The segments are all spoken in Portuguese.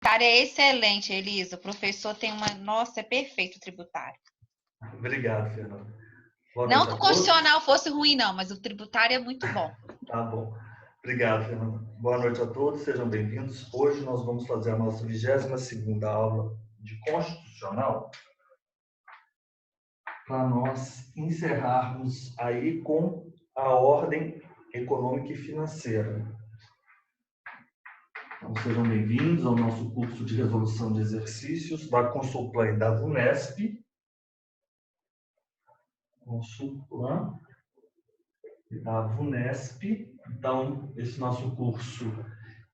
Cara, é excelente, Elisa. O professor tem uma... Nossa, é perfeito o tributário. Obrigado, Fernando. Boa Não noite que a o todos. constitucional fosse ruim, não, mas o tributário é muito bom. Tá bom. Obrigado, Fernando. Boa noite a todos, sejam bem-vindos. Hoje nós vamos fazer a nossa 22ª aula de Constitucional para nós encerrarmos aí com a ordem econômica e financeira. Então, sejam bem-vindos ao nosso curso de resolução de exercícios da Consulplan e da VUNESP. Consulplan e da VUNESP. Então, esse nosso curso,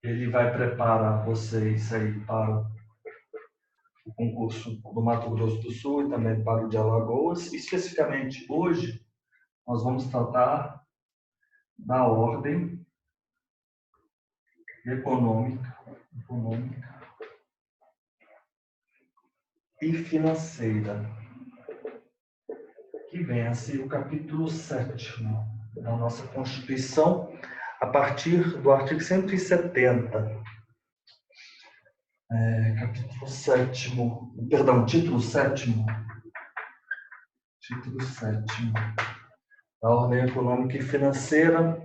ele vai preparar vocês aí para o concurso do Mato Grosso do Sul e também para o de Alagoas. Especificamente, hoje, nós vamos tratar da ordem econômica e financeira, que vem a ser o capítulo 7º da nossa Constituição, a partir do artigo 170. Capítulo 7º, perdão, título 7º. Título 7º da ordem econômica e financeira.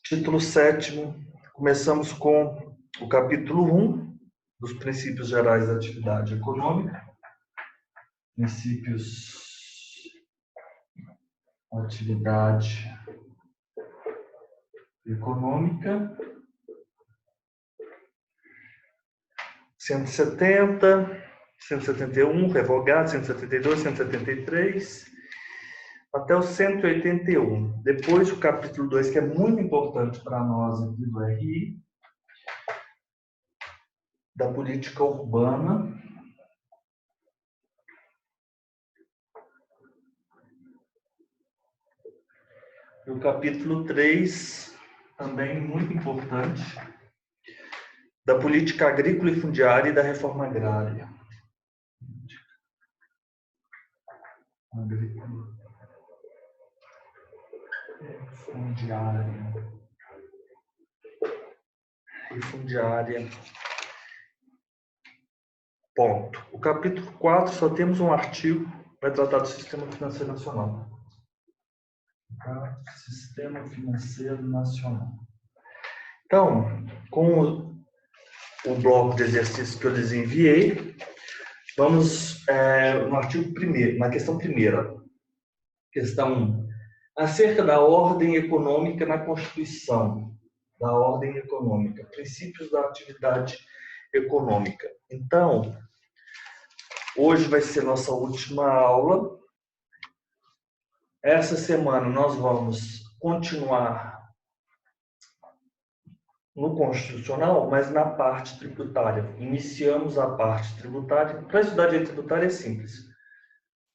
Título 7º, começamos com o capítulo 1 dos princípios gerais da atividade econômica. Princípios da atividade econômica. 170, 171, revogado, 172, 173, até o 181. Depois o capítulo 2, que é muito importante para nós aqui do RI, da política urbana. E o capítulo 3, também muito importante, da política agrícola e fundiária e da reforma agrária. Agrícola e fundiária. Ponto. O capítulo 4, só temos um artigo, vai tratar do Sistema Financeiro Nacional. Sistema Financeiro Nacional. Então, com o bloco de exercícios que eu lhes enviei, vamos no artigo 1º, na questão 1ª. Questão 1. Acerca da ordem econômica na Constituição. Da ordem econômica. Princípios da atividade econômica. Então, hoje vai ser nossa última aula. Essa semana nós vamos continuar no Constitucional, mas na parte tributária. Iniciamos a parte tributária. Para estudar direito tributário é simples.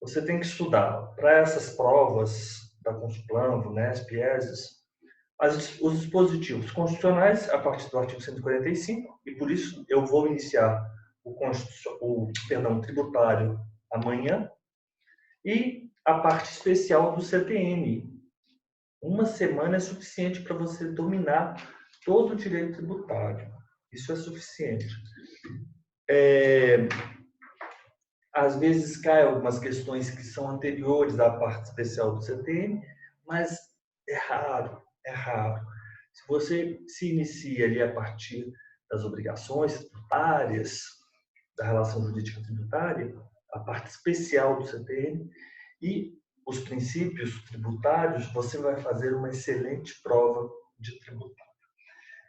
Você tem que estudar para essas provas da Consulplan, VUNESP, ESES, os dispositivos constitucionais a partir do artigo 145, e por isso eu vou iniciar o tributário amanhã, e a parte especial do CTN. Uma semana é suficiente para você dominar todo o direito tributário. Isso é suficiente. Às vezes caem algumas questões que são anteriores à parte especial do CTN, mas é raro, é raro. Se você se inicia ali a partir das obrigações tributárias, da relação jurídica tributária, a parte especial do CTN e os princípios tributários, você vai fazer uma excelente prova de tributário.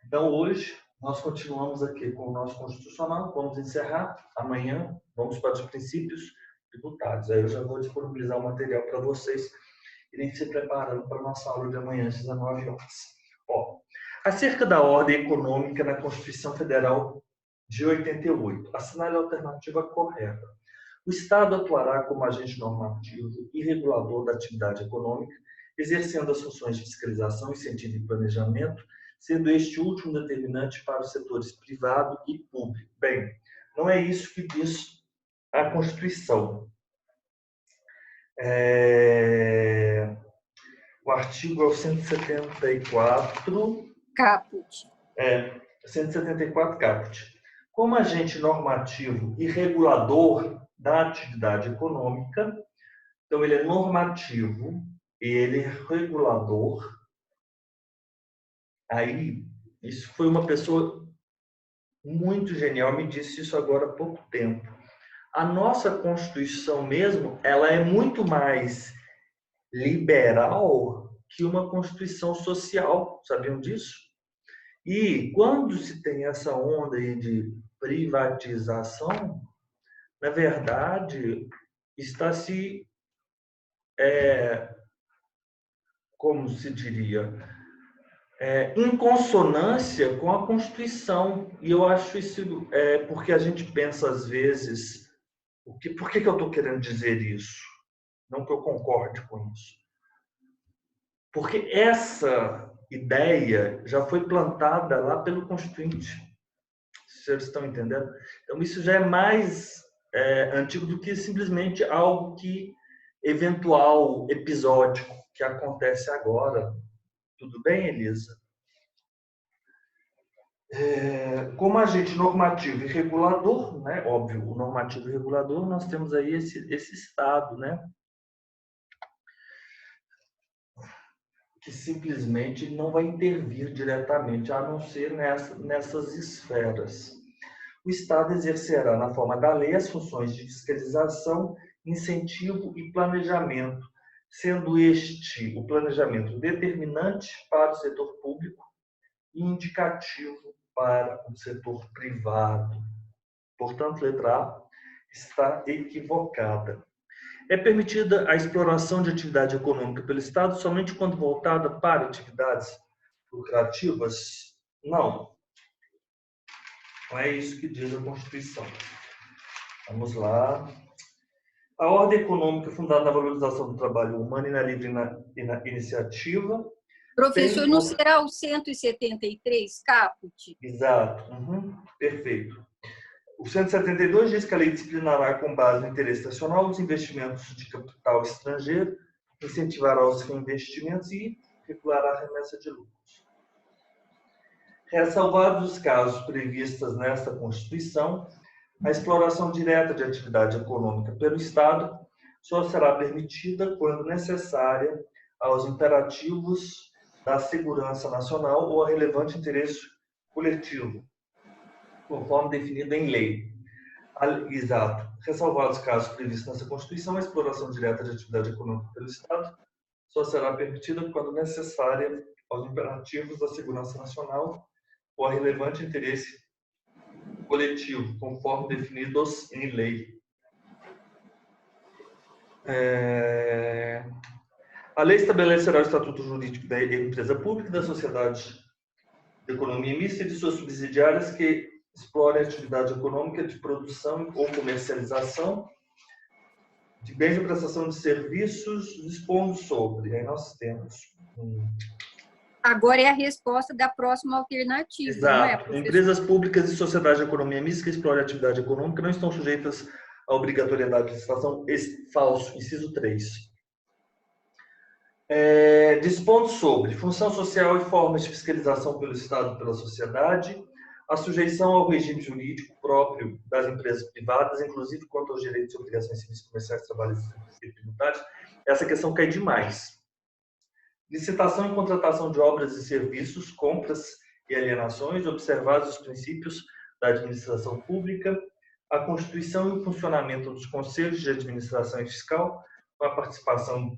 Então, hoje, nós continuamos aqui com o nosso Constitucional, vamos encerrar. Amanhã, vamos para os princípios tributários. Aí eu já vou disponibilizar o material para vocês irem se preparando para a nossa aula de amanhã, às 19 horas. Acerca da ordem econômica na Constituição Federal de 88, assinale a alternativa correta. O Estado atuará como agente normativo e regulador da atividade econômica, exercendo as funções de fiscalização, incentivo e planejamento, sendo este último determinante para os setores privado e público. Bem, não é isso que diz a Constituição. O artigo é o 174... Caput. 174 caput. como agente normativo e regulador da atividade econômica. Então, ele é normativo e ele é regulador. Aí, isso foi uma pessoa muito genial, me disse isso agora há pouco tempo. A nossa Constituição mesmo, ela é muito mais liberal que uma Constituição social, sabiam disso? E quando se tem essa onda aí de privatização, na verdade, está se, como se diria, em consonância com a Constituição. E eu acho isso, porque a gente pensa às vezes, por que eu estou querendo dizer isso? Não que eu concorde com isso. Porque essa ideia já foi plantada lá pelo Constituinte. Vocês estão entendendo? Então, isso já é mais antigo do que simplesmente algo que eventual, episódico, que acontece agora. Tudo bem, Elisa? Como agente normativo e regulador, né? Óbvio, o normativo e regulador, nós temos aí esse Estado, né? Que simplesmente não vai intervir diretamente, a não ser nessas esferas. O Estado exercerá, na forma da lei, as funções de fiscalização, incentivo e planejamento, sendo este o planejamento determinante para o setor público e indicativo para o setor privado. Portanto, letra A está equivocada. É permitida a exploração de atividade econômica pelo Estado somente quando voltada para atividades lucrativas? Não. Não é isso que diz a Constituição. Vamos lá. A ordem econômica fundada na valorização do trabalho humano e na livre iniciativa. Professor, não será o 173, caput? Exato. Perfeito. O 172 diz que a lei disciplinará com base no interesse nacional os investimentos de capital estrangeiro, incentivará os reinvestimentos e regulará a remessa de lucros. Ressalvados os casos previstos nesta Constituição, a exploração direta de atividade econômica pelo Estado só será permitida quando necessária aos imperativos da segurança nacional ou a relevante interesse coletivo, conforme definido em lei. Exato. Ressalvados os casos previstos nessa Constituição, a exploração direta de atividade econômica pelo Estado só será permitida quando necessária aos imperativos da segurança nacional ou a relevante interesse coletivo, conforme definidos em lei. A lei estabelecerá o estatuto jurídico da empresa pública e da sociedade de economia mista e de suas subsidiárias que explorem a atividade econômica de produção ou comercialização de bens ou prestação de serviços, dispondo sobre. Aí nós temos. Agora é a resposta da próxima alternativa. Exato. Não é, professor? Empresas públicas e sociedade de economia mista que explorem a atividade econômica não estão sujeitas à obrigatoriedade de licitação. Falso, inciso 3. Dispondo sobre função social e formas de fiscalização pelo Estado e pela sociedade, a sujeição ao regime jurídico próprio das empresas privadas, inclusive quanto aos direitos e obrigações civis, comerciais, trabalhistas e tributários. Essa questão cai demais. Licitação e contratação de obras e serviços, compras e alienações, observados os princípios da administração pública, a constituição e o funcionamento dos conselhos de administração e fiscal, com a participação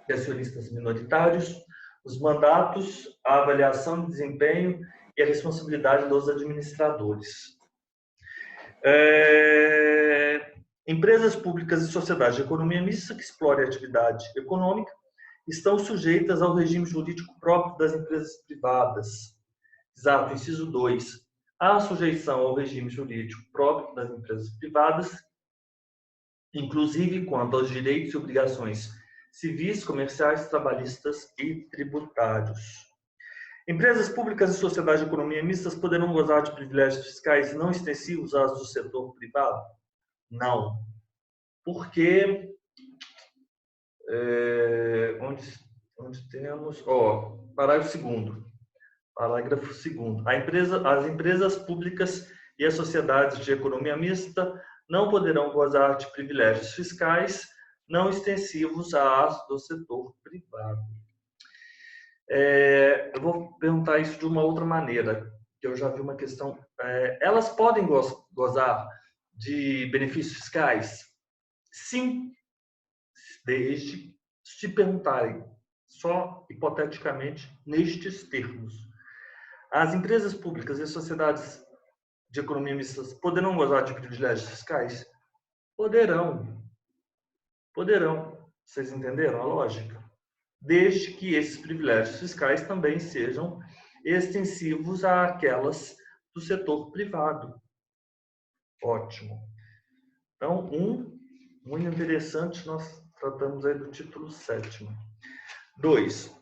de acionistas minoritários, os mandatos, a avaliação de desempenho e a responsabilidade dos administradores. Empresas públicas e sociedades de economia mista que explorem a atividade econômica estão sujeitas ao regime jurídico próprio das empresas privadas. Exato, inciso 2. A sujeição ao regime jurídico próprio das empresas privadas, inclusive quanto aos direitos e obrigações civis, comerciais, trabalhistas e tributários. Empresas públicas e sociedades de economia mistas poderão gozar de privilégios fiscais não extensivos aos do setor privado? Não. Porque onde temos, parágrafo 2º. Parágrafo 2º. As empresas públicas e as sociedades de economia mista não poderão gozar de privilégios fiscais não extensivos às do setor privado. Eu vou perguntar isso de uma outra maneira, que eu já vi uma questão. Elas podem gozar de benefícios fiscais? Sim, desde se perguntarem, só hipoteticamente, nestes termos. As empresas públicas e as sociedades de economia mista poderão gozar de privilégios fiscais? Poderão. Poderão. Vocês entenderam a lógica? Desde que esses privilégios fiscais também sejam extensivos àquelas do setor privado. Ótimo. Então, muito interessante, nós tratamos aí do título 7º. 2.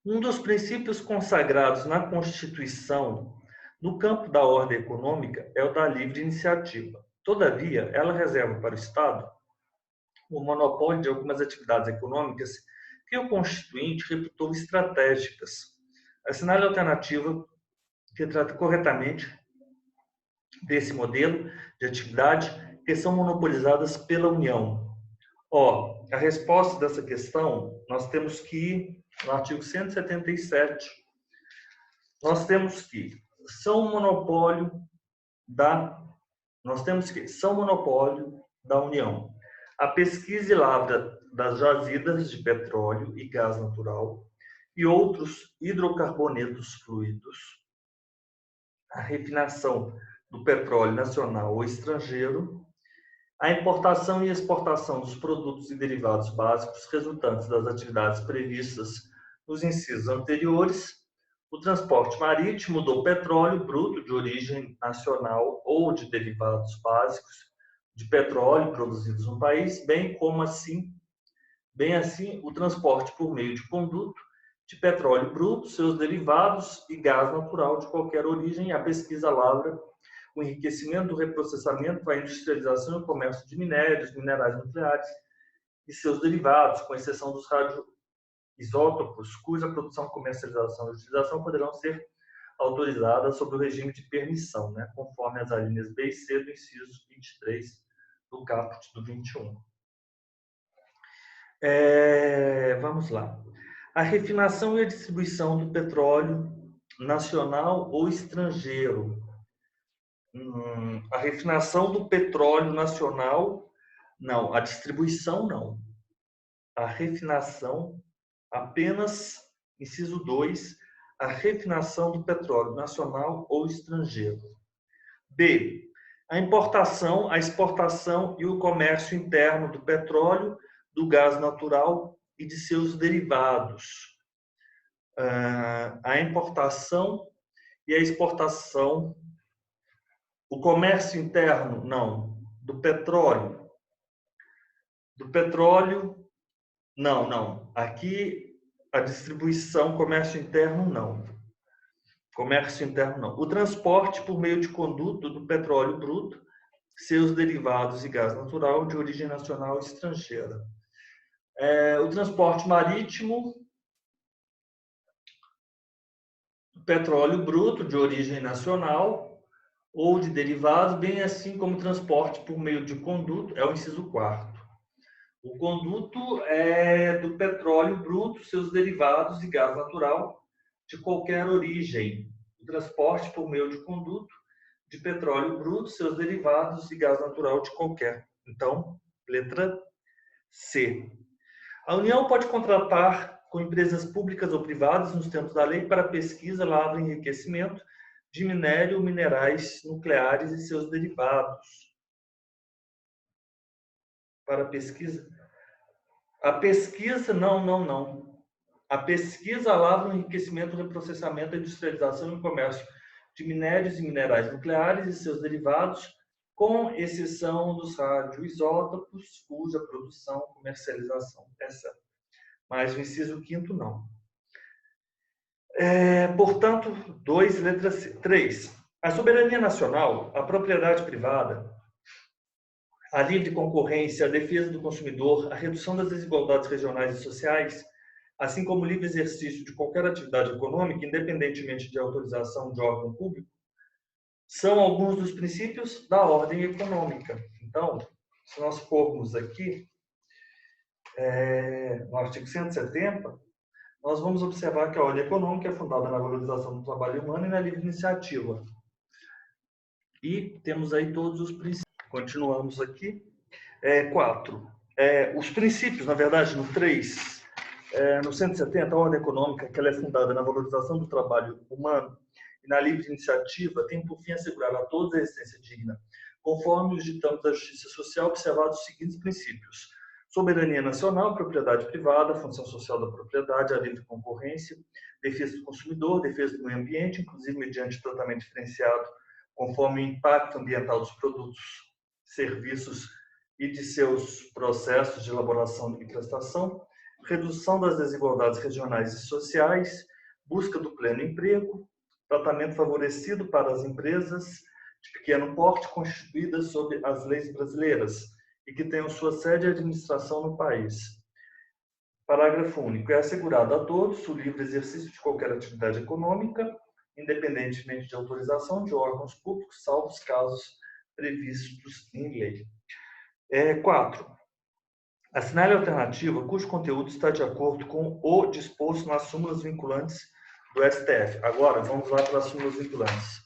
Um dos princípios consagrados na Constituição no campo da ordem econômica é o da livre iniciativa. Todavia, ela reserva para o Estado o monopólio de algumas atividades econômicas que o Constituinte reputou estratégicas. Assinale a alternativa que trata corretamente desse modelo de atividade que são monopolizadas pela União. A resposta dessa questão, nós temos que ir no artigo 177. Nós temos que são monopólio da União a pesquisa e lavra das jazidas de petróleo e gás natural e outros hidrocarbonetos fluidos, a refinação do petróleo nacional ou estrangeiro, a importação e exportação dos produtos e derivados básicos resultantes das atividades previstas nos incisos anteriores, o transporte marítimo do petróleo bruto de origem nacional ou de derivados básicos de petróleo produzidos no país, bem assim o transporte por meio de conduto de petróleo bruto, seus derivados e gás natural de qualquer origem, a pesquisa, lavra, o enriquecimento, o reprocessamento, a industrialização e o comércio de minérios, minerais nucleares e seus derivados, com exceção dos radioisótopos, cuja produção, comercialização e utilização poderão ser autorizadas sob o regime de permissão, conforme as alíneas B e C do inciso 23 do caput do 21. Vamos lá. A refinação e a distribuição do petróleo nacional ou estrangeiro. A refinação do petróleo nacional, não. A distribuição, não. A refinação, apenas, inciso 2, a refinação do petróleo nacional ou estrangeiro. B. A importação, a exportação e o comércio interno do petróleo, do gás natural e de seus derivados. A importação e a exportação, o comércio interno, não. Do petróleo. Do petróleo, não. Aqui, a distribuição, comércio interno, não. Comércio interno, não. O transporte por meio de conduto do petróleo bruto, seus derivados e gás natural de origem nacional ou estrangeira. O transporte marítimo do petróleo bruto de origem nacional ou de derivados, bem assim como o transporte por meio de conduto, é o inciso 4º. O conduto é do petróleo bruto, seus derivados e gás natural de qualquer origem. O transporte por meio de conduto de petróleo bruto, seus derivados e gás natural de qualquer. Então, letra C. A União pode contratar com empresas públicas ou privadas, nos termos da lei, para pesquisa, lavra e enriquecimento de minério, minerais nucleares e seus derivados. Para pesquisa? A pesquisa, não. A pesquisa, a lavra, o enriquecimento, o reprocessamento, a industrialização e o comércio de minérios e minerais nucleares e seus derivados, com exceção dos radioisótopos, cuja produção e comercialização é certa. Mas o inciso 5º, não. Portanto, 2, letra C. 3. A soberania nacional, a propriedade privada, a livre concorrência, a defesa do consumidor, a redução das desigualdades regionais e sociais, assim como o livre exercício de qualquer atividade econômica, independentemente de autorização de órgão público, são alguns dos princípios da ordem econômica. Então, se nós formos aqui no artigo 170, nós vamos observar que a ordem econômica é fundada na valorização do trabalho humano e na livre iniciativa. E temos aí todos os princípios. Continuamos aqui. 4. Os princípios, na verdade, no 3, no 170, a ordem econômica, que ela é fundada na valorização do trabalho humano e na livre iniciativa, tem por fim assegurar a todos a existência digna, conforme os ditames da justiça social, observados os seguintes princípios: soberania nacional, propriedade privada, função social da propriedade, a livre concorrência, defesa do consumidor, defesa do meio ambiente, inclusive mediante tratamento diferenciado, conforme o impacto ambiental dos produtos, serviços e de seus processos de elaboração e prestação, redução das desigualdades regionais e sociais, busca do pleno emprego, tratamento favorecido para as empresas de pequeno porte constituídas sob as leis brasileiras e que tenham sua sede e administração no país. Parágrafo único. É assegurado a todos o livre exercício de qualquer atividade econômica, independentemente de autorização de órgãos públicos, salvo os casos previstos em lei. 4. Assinale a alternativa cujo conteúdo está de acordo com o disposto nas súmulas vinculantes do STF. Agora, vamos lá para as súmulas vinculantes.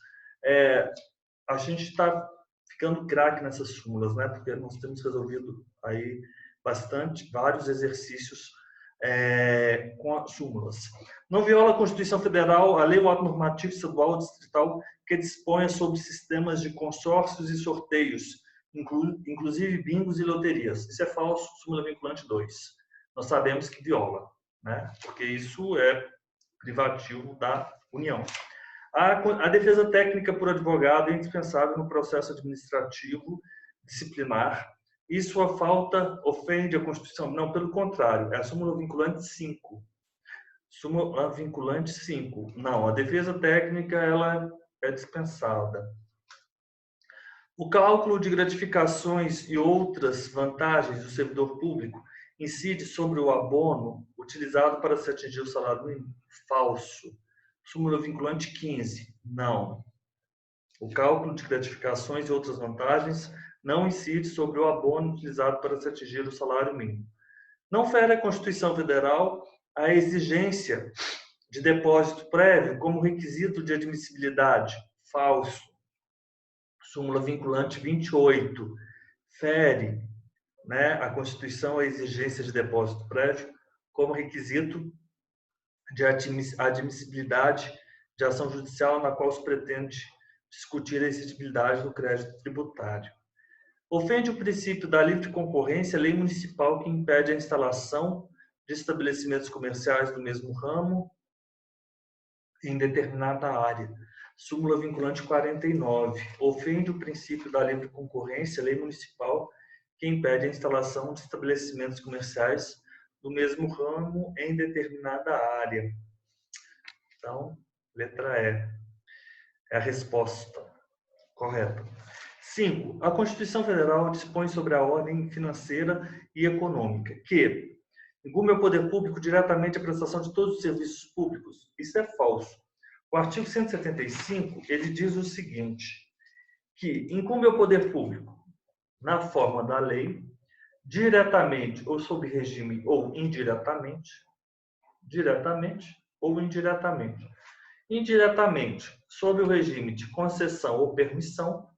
A gente está ficando craque nessas súmulas, né? Porque nós temos resolvido aí vários exercícios com as súmulas. Não viola a Constituição Federal, a lei ou ato normativo estadual ou distrital que disponha sobre sistemas de consórcios e sorteios, inclusive bingos e loterias. Isso é falso, súmula vinculante 2. Nós sabemos que viola, né? Porque isso é privativo da União. A defesa técnica por advogado é indispensável no processo administrativo disciplinar e sua falta ofende a Constituição. Não, pelo contrário, é a súmula vinculante 5. Súmula vinculante 5. Não, a defesa técnica ela é dispensada. O cálculo de gratificações e outras vantagens do servidor público incide sobre o abono utilizado para se atingir o salário mínimo? Falso. Súmula vinculante 15. Não. O cálculo de gratificações e outras vantagens não incide sobre o abono utilizado para se atingir o salário mínimo. Não fere a Constituição Federal a exigência de depósito prévio como requisito de admissibilidade? Falso. Súmula vinculante 28. Fere, né, a Constituição a exigência de depósito prévio como requisito de admissibilidade de ação judicial na qual se pretende discutir a exigibilidade do crédito tributário. Ofende o princípio da livre concorrência a lei municipal que impede a instalação de estabelecimentos comerciais do mesmo ramo em determinada área. Súmula vinculante 49. Ofende o princípio da livre concorrência a lei municipal que impede a instalação de estabelecimentos comerciais do mesmo ramo em determinada área. Então, letra E é a resposta correta. 5. A Constituição Federal dispõe sobre a ordem financeira e econômica, que incumbe ao poder público diretamente a prestação de todos os serviços públicos. Isso é falso. O artigo 175, ele diz o seguinte, que incumbe ao poder público, na forma da lei, diretamente ou sob regime ou indiretamente, diretamente ou indiretamente. Indiretamente, sob o regime de concessão ou permissão,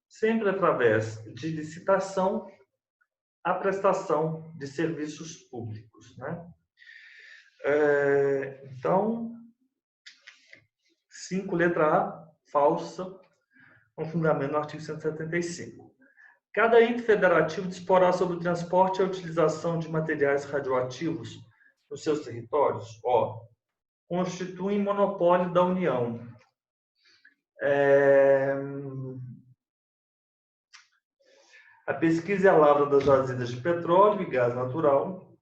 sempre através de licitação, a prestação de serviços públicos, né? Então, 5, letra A, falsa, com fundamento no artigo 175. Cada ente federativo disporá sobre o transporte e a utilização de materiais radioativos nos seus territórios, constituem monopólio da União. A pesquisa e a lavra das jazidas de petróleo e gás natural,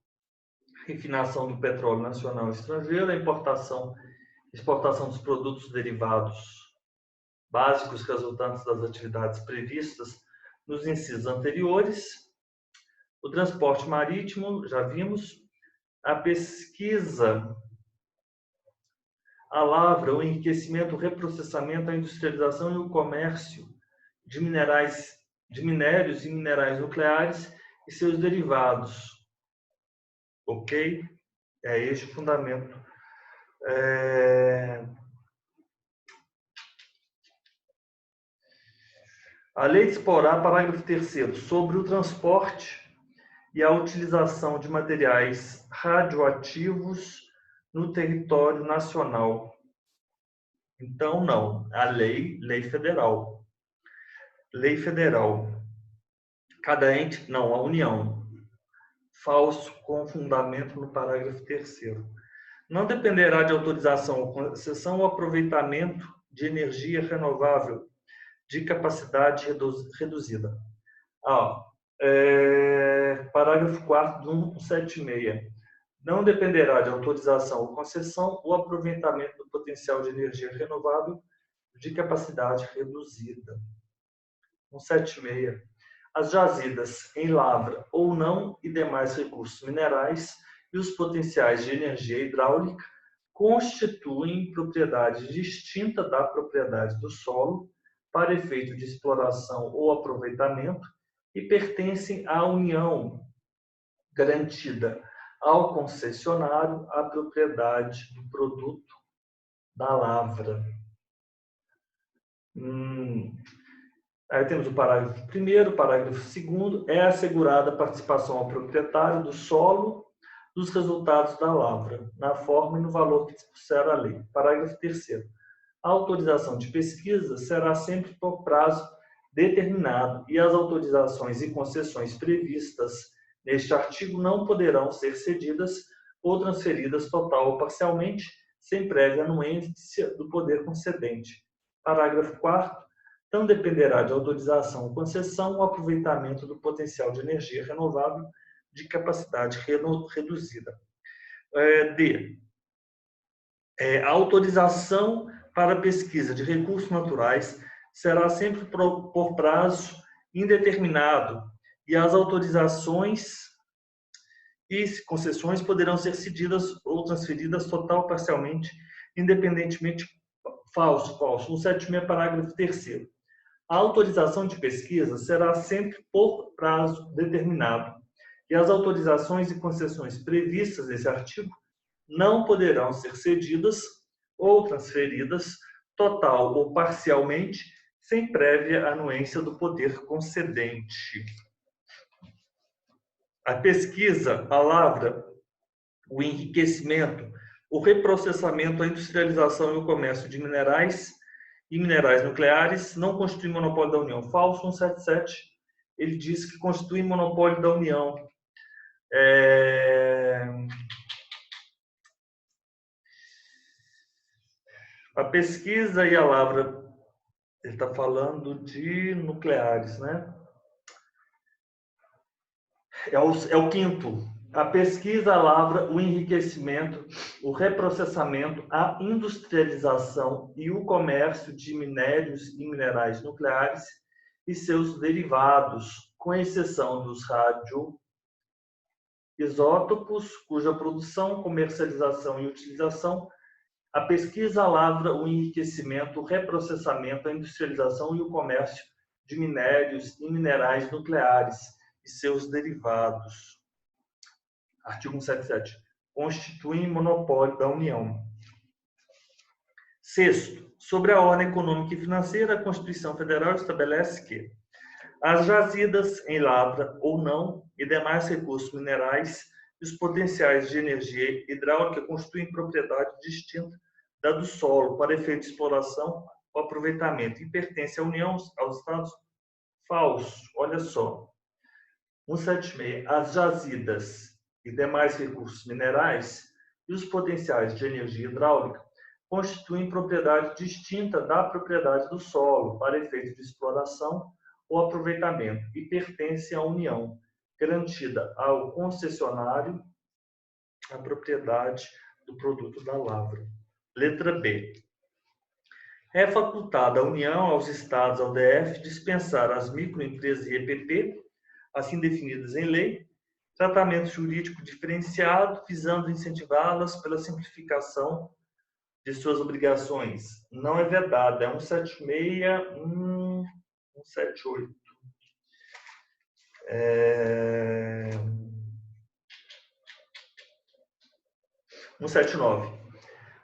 refinação do petróleo nacional e estrangeiro, a importação e exportação dos produtos derivados básicos resultantes das atividades previstas nos incisos anteriores, o transporte marítimo, já vimos, a pesquisa a lavra, o enriquecimento, o reprocessamento, a industrialização e o comércio de minérios e minerais nucleares e seus derivados. Ok? É este o fundamento. A Lei de Exporá, parágrafo 3º, sobre o transporte e a utilização de materiais radioativos no território nacional. Então, não. A lei federal. Lei federal. Cada ente, não, a União. Falso, com fundamento no parágrafo 3º. Não dependerá de autorização ou concessão ou aproveitamento de energia renovável de capacidade reduzida. Parágrafo 4º do 176. Não dependerá de autorização ou concessão ou aproveitamento do potencial de energia renovável de capacidade reduzida. 176. As jazidas em lavra ou não e demais recursos minerais e os potenciais de energia hidráulica constituem propriedade distinta da propriedade do solo para efeito de exploração ou aproveitamento e pertencem à União, garantida ao concessionário a propriedade do produto da lavra. Aí temos o parágrafo 1º, parágrafo 2º, é assegurada a participação ao proprietário do solo dos resultados da lavra, na forma e no valor que dispuser a lei. Parágrafo 3º. A autorização de pesquisa será sempre por prazo determinado e as autorizações e concessões previstas neste artigo não poderão ser cedidas ou transferidas total ou parcialmente sem prévia anuência do poder concedente. Parágrafo 4º. Não dependerá de autorização ou concessão o aproveitamento do potencial de energia renovável de capacidade reduzida. D. A autorização para pesquisa de recursos naturais será sempre por prazo indeterminado e as autorizações e concessões poderão ser cedidas ou transferidas total ou parcialmente, independentemente. Falso. 176, parágrafo 3º. A autorização de pesquisa será sempre por prazo determinado e as autorizações e concessões previstas nesse artigo não poderão ser cedidas ou transferidas total ou parcialmente sem prévia anuência do poder concedente. A pesquisa, a lavra, o enriquecimento, o reprocessamento, a industrialização e o comércio de minerais e minerais nucleares não constituem monopólio da União. Falso. 177. Ele diz que constitui monopólio da União. A pesquisa e a lavra, ele está falando de nucleares, né? É o quinto. A pesquisa, a lavra, o enriquecimento, o reprocessamento, a industrialização e o comércio de minérios e minerais nucleares e seus derivados, com exceção dos radioisótopos, cuja produção, comercialização e utilização. A pesquisa, a lavra, o enriquecimento, o reprocessamento, a industrialização e o comércio de minérios e minerais nucleares e seus derivados. Artigo 177. Constituem monopólio da União. Sexto, sobre a ordem econômica e financeira, a Constituição Federal estabelece que as jazidas em lavra ou não e demais recursos minerais e os potenciais de energia hidráulica constituem propriedade distinta da do solo para efeito de exploração ou aproveitamento e pertence à União, aos Estados. Falso. Olha só. 176. As jazidas e demais recursos minerais e os potenciais de energia hidráulica constituem propriedade distinta da propriedade do solo para efeito de exploração ou aproveitamento e pertencem à União, garantida ao concessionário a propriedade do produto da lavra. Letra B. É facultada à União, aos Estados, ao DF, dispensar às microempresas e EPP, assim definidas em lei, tratamento jurídico diferenciado, visando incentivá-las pela simplificação de suas obrigações. Não é vedado, é 176, 178. 179.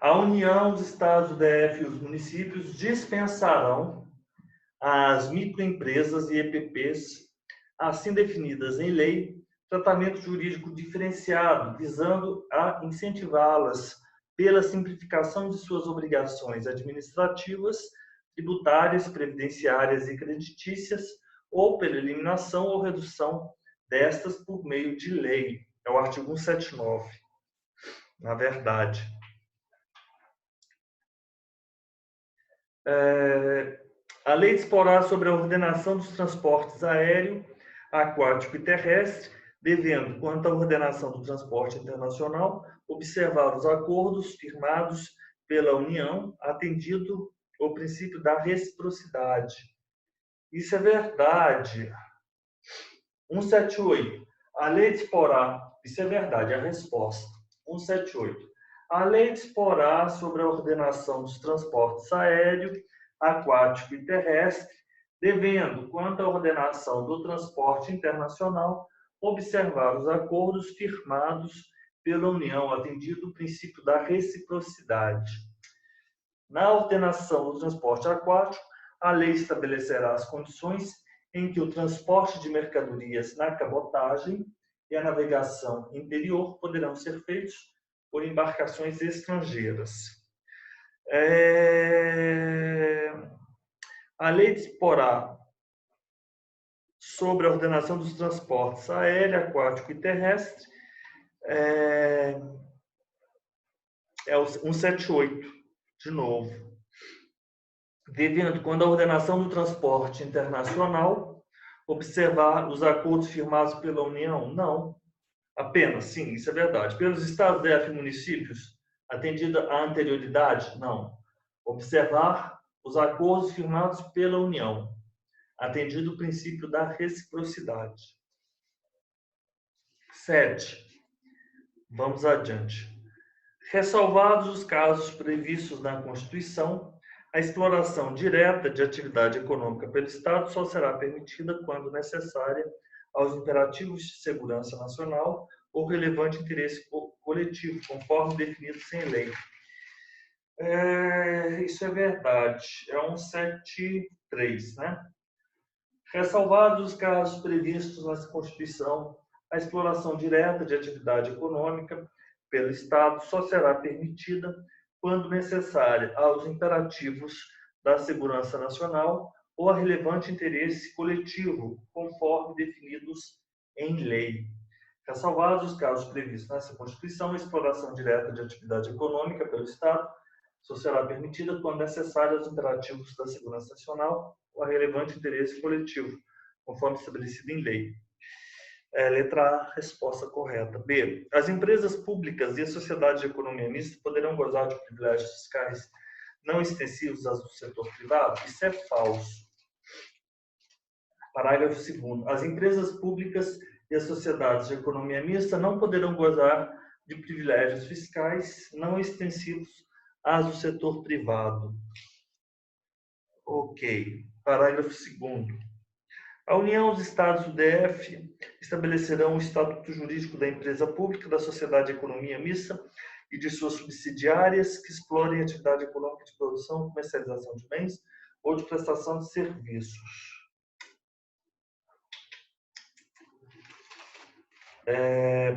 A União, os Estados, o DF e os municípios dispensarão às microempresas e EPPs, assim definidas em lei, tratamento jurídico diferenciado, visando a incentivá-las pela simplificação de suas obrigações administrativas, tributárias, previdenciárias e creditícias, ou pela eliminação ou redução destas por meio de lei. É o artigo 179, na verdade. A lei disporá sobre a ordenação dos transportes aéreo, aquático e terrestre, devendo, quanto à ordenação do transporte internacional, observar os acordos firmados pela União, atendido o princípio da reciprocidade. Isso é verdade. 178. A lei disporá, isso é verdade, a resposta. 178. A lei disporá sobre a ordenação dos transportes aéreo, aquático e terrestre, devendo, quanto à ordenação do transporte internacional, observar os acordos firmados pela União, atendido o princípio da reciprocidade. Na ordenação do transporte aquático, a lei estabelecerá as condições em que o transporte de mercadorias na cabotagem e a navegação interior poderão ser feitos por embarcações estrangeiras. A lei disporá sobre a ordenação dos transportes aéreo, aquático e terrestre. É o 178, de novo. Devendo, quando a ordenação do transporte internacional, observar os acordos firmados pela União? Não. Apenas, sim, isso é verdade. Pelos estados, DF e municípios, atendida a anterioridade? Não. Observar os acordos firmados pela União, atendido o princípio da reciprocidade. 7. Vamos adiante. Ressalvados os casos previstos na Constituição, a exploração direta de atividade econômica pelo Estado só será permitida quando necessária aos imperativos de segurança nacional ou relevante interesse coletivo, conforme definidos em lei. Isso é verdade. É 173, né? Ressalvados os casos previstos na Constituição, a exploração direta de atividade econômica pelo Estado só será permitida quando necessária aos imperativos da segurança nacional ou a relevante interesse coletivo, conforme definidos em lei. Ressalvados os casos previstos nessa Constituição, a exploração direta de atividade econômica pelo Estado só será permitida quando necessária aos imperativos da segurança nacional ou a relevante interesse coletivo, conforme estabelecido em lei. Letra A, resposta correta. B. As empresas públicas e as sociedades de economia mista poderão gozar de privilégios fiscais não extensivos aos do setor privado? Isso é falso. Parágrafo 2º. As empresas públicas e as sociedades de economia mista não poderão gozar de privilégios fiscais não extensivos às do setor privado. Ok. Parágrafo 2º. A União, os Estados do DF estabelecerão o estatuto jurídico da empresa pública, da sociedade de economia mista e de suas subsidiárias que explorem atividade econômica de produção, comercialização de bens ou de prestação de serviços.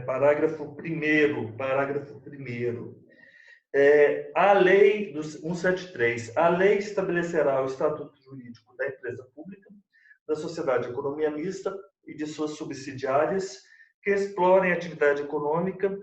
Parágrafo 1º. A lei dos 173. A lei estabelecerá o estatuto jurídico da empresa pública, da sociedade de economia mista e de suas subsidiárias que explorem atividade econômica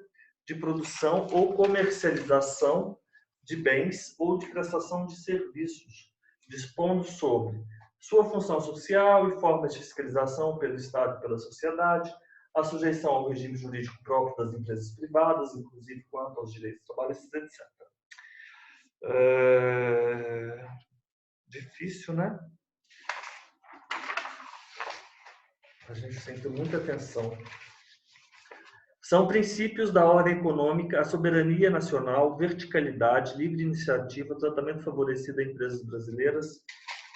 de produção ou comercialização de bens ou de prestação de serviços, dispondo sobre sua função social e formas de fiscalização pelo Estado e pela sociedade, a sujeição ao regime jurídico próprio das empresas privadas, inclusive quanto aos direitos trabalhistas, etc. Difícil, né? A gente tem que ter muita atenção. São princípios da ordem econômica a soberania nacional, verticalidade, livre iniciativa, tratamento favorecido a empresas brasileiras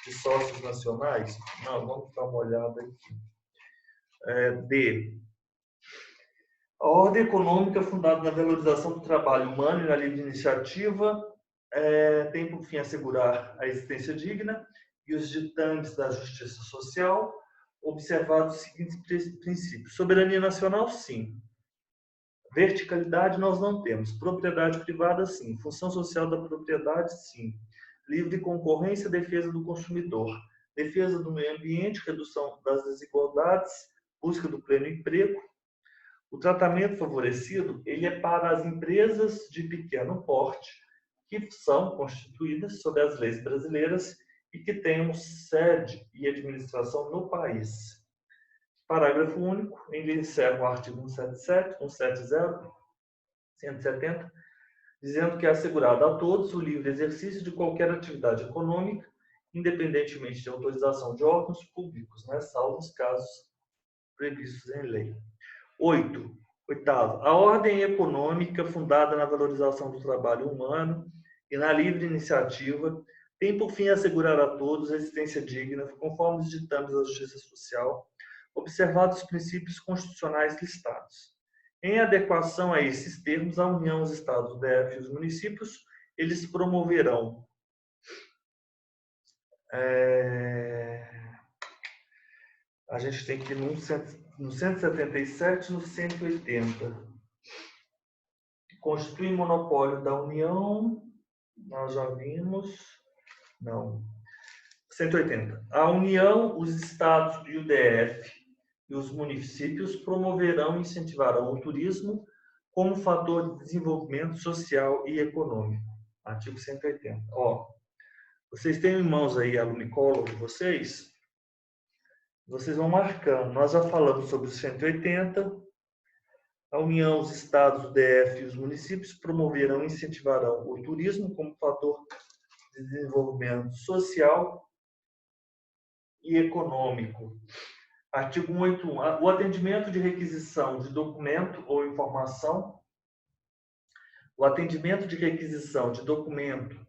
e sócios nacionais? Não, vamos dar uma olhada aqui. D. A ordem econômica fundada na valorização do trabalho humano e na livre iniciativa tem por fim assegurar a existência digna e os ditames da justiça social, observados os seguintes princípios. Soberania nacional, sim. Verticalidade nós não temos. Propriedade privada, sim. Função social da propriedade, sim. Livre concorrência, defesa do consumidor. Defesa do meio ambiente, redução das desigualdades, busca do pleno emprego. O tratamento favorecido, ele é para as empresas de pequeno porte, que são constituídas sob as leis brasileiras e que tenham sede e administração no país. Parágrafo único, ele encerra o artigo 177, 170, 170, dizendo que é assegurado a todos o livre exercício de qualquer atividade econômica, independentemente de autorização de órgãos públicos, salvo os casos previstos em lei. Oitavo, a ordem econômica fundada na valorização do trabalho humano e na livre iniciativa tem por fim assegurar a todos a existência digna, conforme os ditames da justiça social, observados os princípios constitucionais listados. Em adequação a esses termos, a União, os Estados, o DF e os municípios, eles promoverão a gente tem que ir no 177 e no 180. Constitui monopólio da União, nós já vimos, não. 180. A União, os Estados e o DF e os municípios promoverão e incentivarão o turismo como fator de desenvolvimento social e econômico. Artigo 180. Vocês têm em mãos aí a Lunicolo de vocês? Vocês vão marcando. Nós já falamos sobre o 180. A União, os Estados, o DF e os municípios promoverão e incentivarão o turismo como fator de desenvolvimento social e econômico. Artigo 181. O atendimento de requisição de documento ou informação. O atendimento de requisição de documento.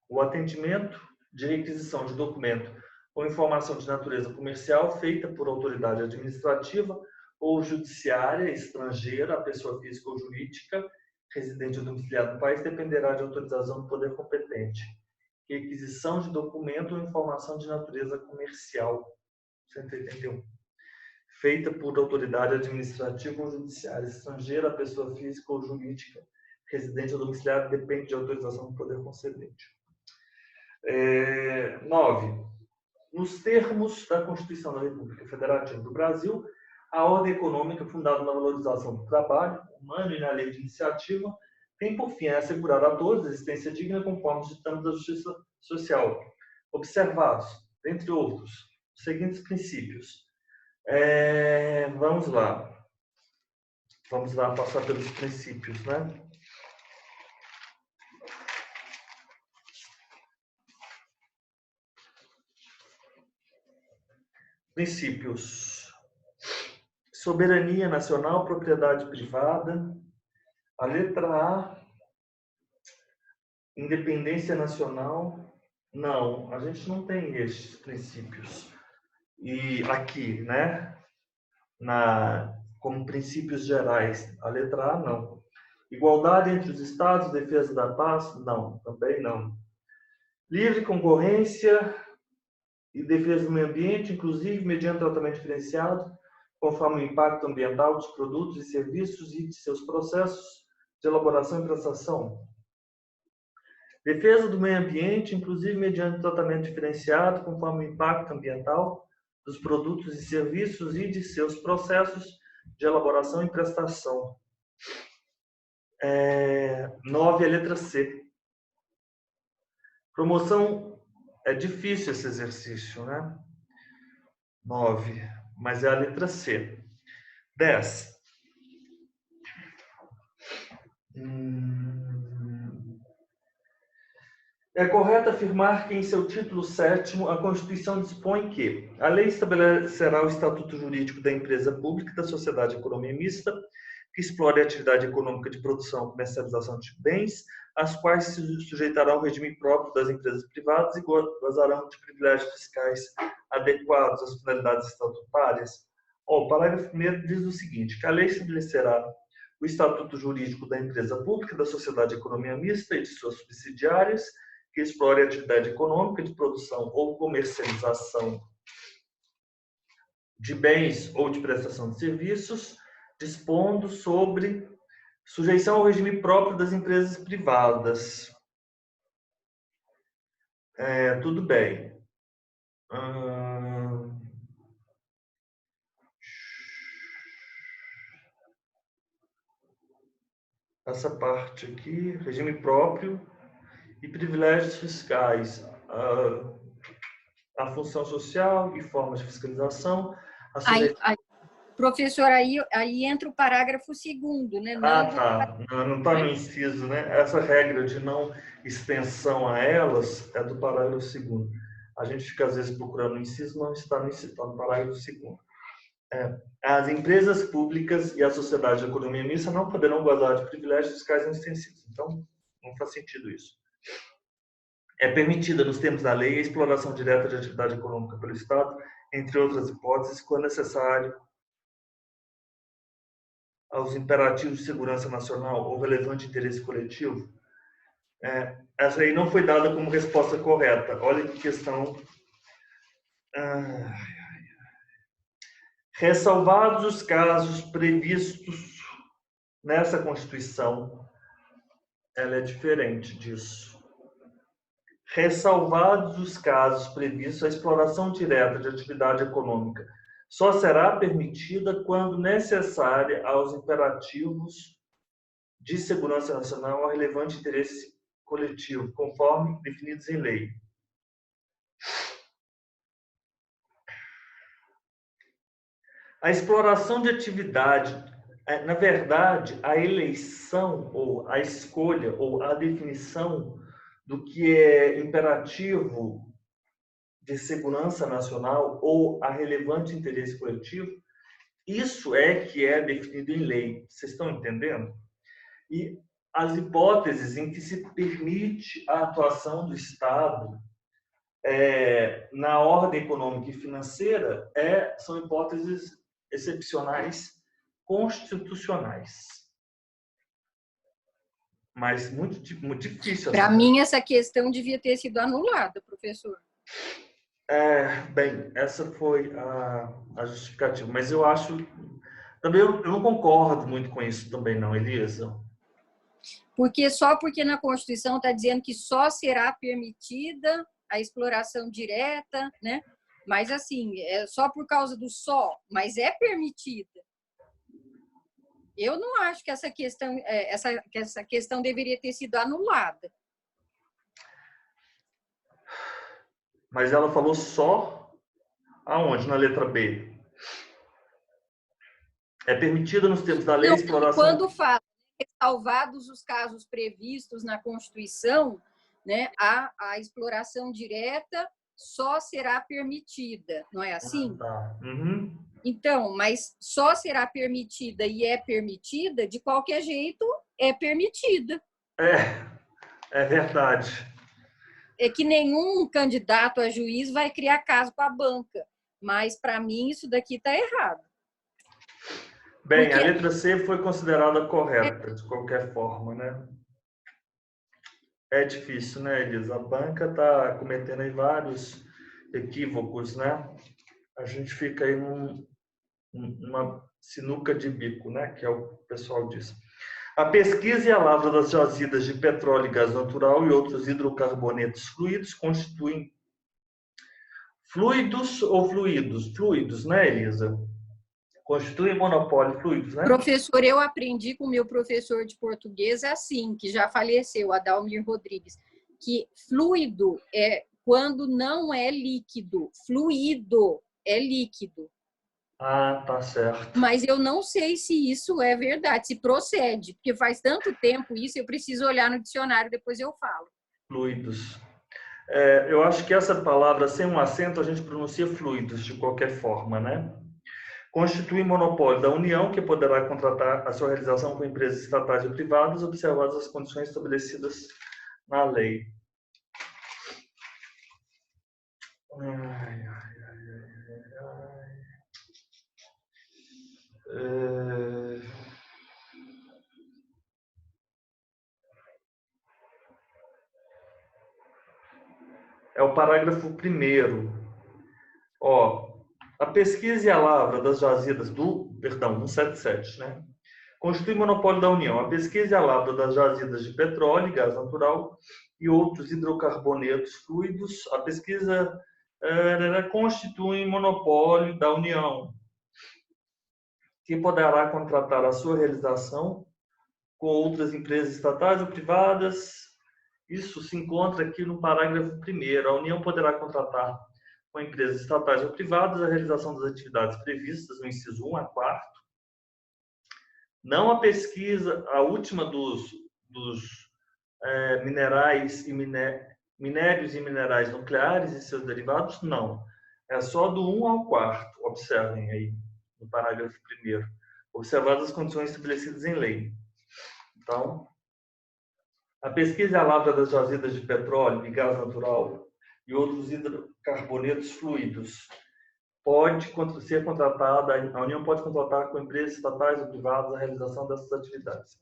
O atendimento de requisição de documento ou informação de natureza comercial feita por autoridade administrativa ou judiciária estrangeira, a pessoa física ou jurídica, residente ou domiciliado no país, dependerá de autorização do poder competente. Requisição de documento ou informação de natureza comercial, 181. Feita por autoridade administrativa ou judiciária estrangeira, a pessoa física ou jurídica, residente ou domiciliado, depende de autorização do poder concedente. 9. Nos termos da Constituição da República Federativa do Brasil, a ordem econômica fundada na valorização do trabalho humano e na lei de iniciativa tem por fim a assegurar a todos a existência digna conforme os ditames da justiça social, observados, entre outros, os seguintes princípios. Vamos lá passar pelos princípios, Princípios. Soberania nacional, propriedade privada. A letra A, independência nacional. Não, a gente não tem estes princípios. E aqui, como princípios gerais, a letra A, não. Igualdade entre os estados, defesa da paz? Não, também não. Livre concorrência e defesa do meio ambiente, inclusive mediante tratamento diferenciado, conforme o impacto ambiental dos produtos e serviços e de seus processos de elaboração e prestação. Defesa do meio ambiente, inclusive mediante tratamento diferenciado, conforme o impacto ambiental dos produtos e serviços e de seus processos de elaboração e prestação. 9, a letra C. Promoção, é difícil esse exercício, 9, mas é a letra C. 10. É correto afirmar que, em seu título 7º, a Constituição dispõe que a lei estabelecerá o estatuto jurídico da empresa pública e da sociedade economia mista, que explore a atividade econômica de produção e comercialização de bens, as quais se sujeitarão ao regime próprio das empresas privadas e gozarão de privilégios fiscais adequados às finalidades estatutárias. O parágrafo 1º diz o seguinte, que a lei estabelecerá o estatuto jurídico da empresa pública, da sociedade de economia mista e de suas subsidiárias, que explore a atividade econômica de produção ou comercialização de bens ou de prestação de serviços, dispondo sobre sujeição ao regime próprio das empresas privadas. Tudo bem. Essa parte aqui, regime próprio e privilégios fiscais. A função social e formas de fiscalização. Professor, aí entra o parágrafo 2º, né? Tá. Não está no inciso, né? Essa regra de não extensão a elas é do parágrafo 2º. A gente fica, às vezes, procurando o inciso, não está no inciso, está no parágrafo 2º. As empresas públicas e a sociedade de economia mista não poderão gozar de privilégios fiscais não extensivos. Então, não faz sentido isso. É permitida, nos termos da lei, a exploração direta de atividade econômica pelo Estado, entre outras hipóteses, quando necessário aos imperativos de segurança nacional ou relevante interesse coletivo. Essa aí não foi dada como resposta correta. Olha que questão. Ressalvados os casos previstos nessa Constituição, ela é diferente disso. Ressalvados os casos previstos, a exploração direta de atividade econômica só será permitida quando necessária aos imperativos de segurança nacional ou relevante interesse coletivo, conforme definidos em lei. A exploração de atividade, na verdade, a eleição ou a escolha ou a definição do que é imperativo de segurança nacional ou a relevante interesse coletivo, isso é que é definido em lei. Vocês estão entendendo? E as hipóteses em que se permite a atuação do Estado na ordem econômica e financeira são hipóteses excepcionais constitucionais. Mas muito difícil. Para mim, essa questão devia ter sido anulada, professor. Bem, essa foi a justificativa. Mas eu acho... Também eu não concordo muito com isso também, não, Elisa. Porque na Constituição está dizendo que só será permitida a exploração direta, né? Mas, assim, é só por causa do só, mas é permitida. Eu não acho que essa questão deveria ter sido anulada. Mas ela falou só aonde? Na letra B. É permitida nos termos da lei a exploração... Quando fala ressalvados os casos previstos na Constituição, né, a exploração direta só será permitida, não é assim? Tá. Uhum. Então, mas só será permitida e é permitida, de qualquer jeito, é permitida. É verdade. É que nenhum candidato a juiz vai criar caso com a banca, mas, para mim, isso daqui está errado. Bem, a letra C foi considerada correta, de qualquer forma, né? É difícil, né, Elisa? A banca está cometendo aí vários equívocos, né? A gente fica aí numa sinuca de bico, né? Que é o que o pessoal diz. A pesquisa e a lavra das jazidas de petróleo e gás natural e outros hidrocarbonetos fluidos constituem fluidos ou fluidos? Fluidos, né, Elisa? Constituem monopólio fluidos, né? Professor, eu aprendi com o meu professor de português assim, que já faleceu, Adalmir Rodrigues, que fluido é quando não é líquido, fluido é líquido. Tá certo. Mas eu não sei se isso é verdade, se procede, porque faz tanto tempo isso, eu preciso olhar no dicionário, depois eu falo. Fluidos. Eu acho que essa palavra sem um acento a gente pronuncia fluidos de qualquer forma, né? Constitui monopólio da União, que poderá contratar a sua realização com empresas estatais ou privadas, observadas as condições estabelecidas na lei. É o parágrafo 1º. Ó, a pesquisa e a lavra das jazidas do, perdão, 177, né? Constitui monopólio da União. A pesquisa e a lavra das jazidas de petróleo e gás natural e outros hidrocarbonetos fluidos. A pesquisa constitui monopólio da União, que poderá contratar a sua realização com outras empresas estatais ou privadas. Isso se encontra aqui no parágrafo 1º. A União poderá contratar com empresas estatais ou privadas a realização das atividades previstas no inciso 1 a 4º. Não a pesquisa, a última dos minerais e minérios e minerais nucleares e seus derivados, não. É só do 1 ao 4º. Observem aí, no parágrafo 1º. Observadas as condições estabelecidas em lei. Então, a pesquisa e a lavra das jazidas de petróleo e gás natural e outros hidrocarbonetos fluidos pode ser contratada, a União pode contratar com empresas estatais ou privadas a realização dessas atividades.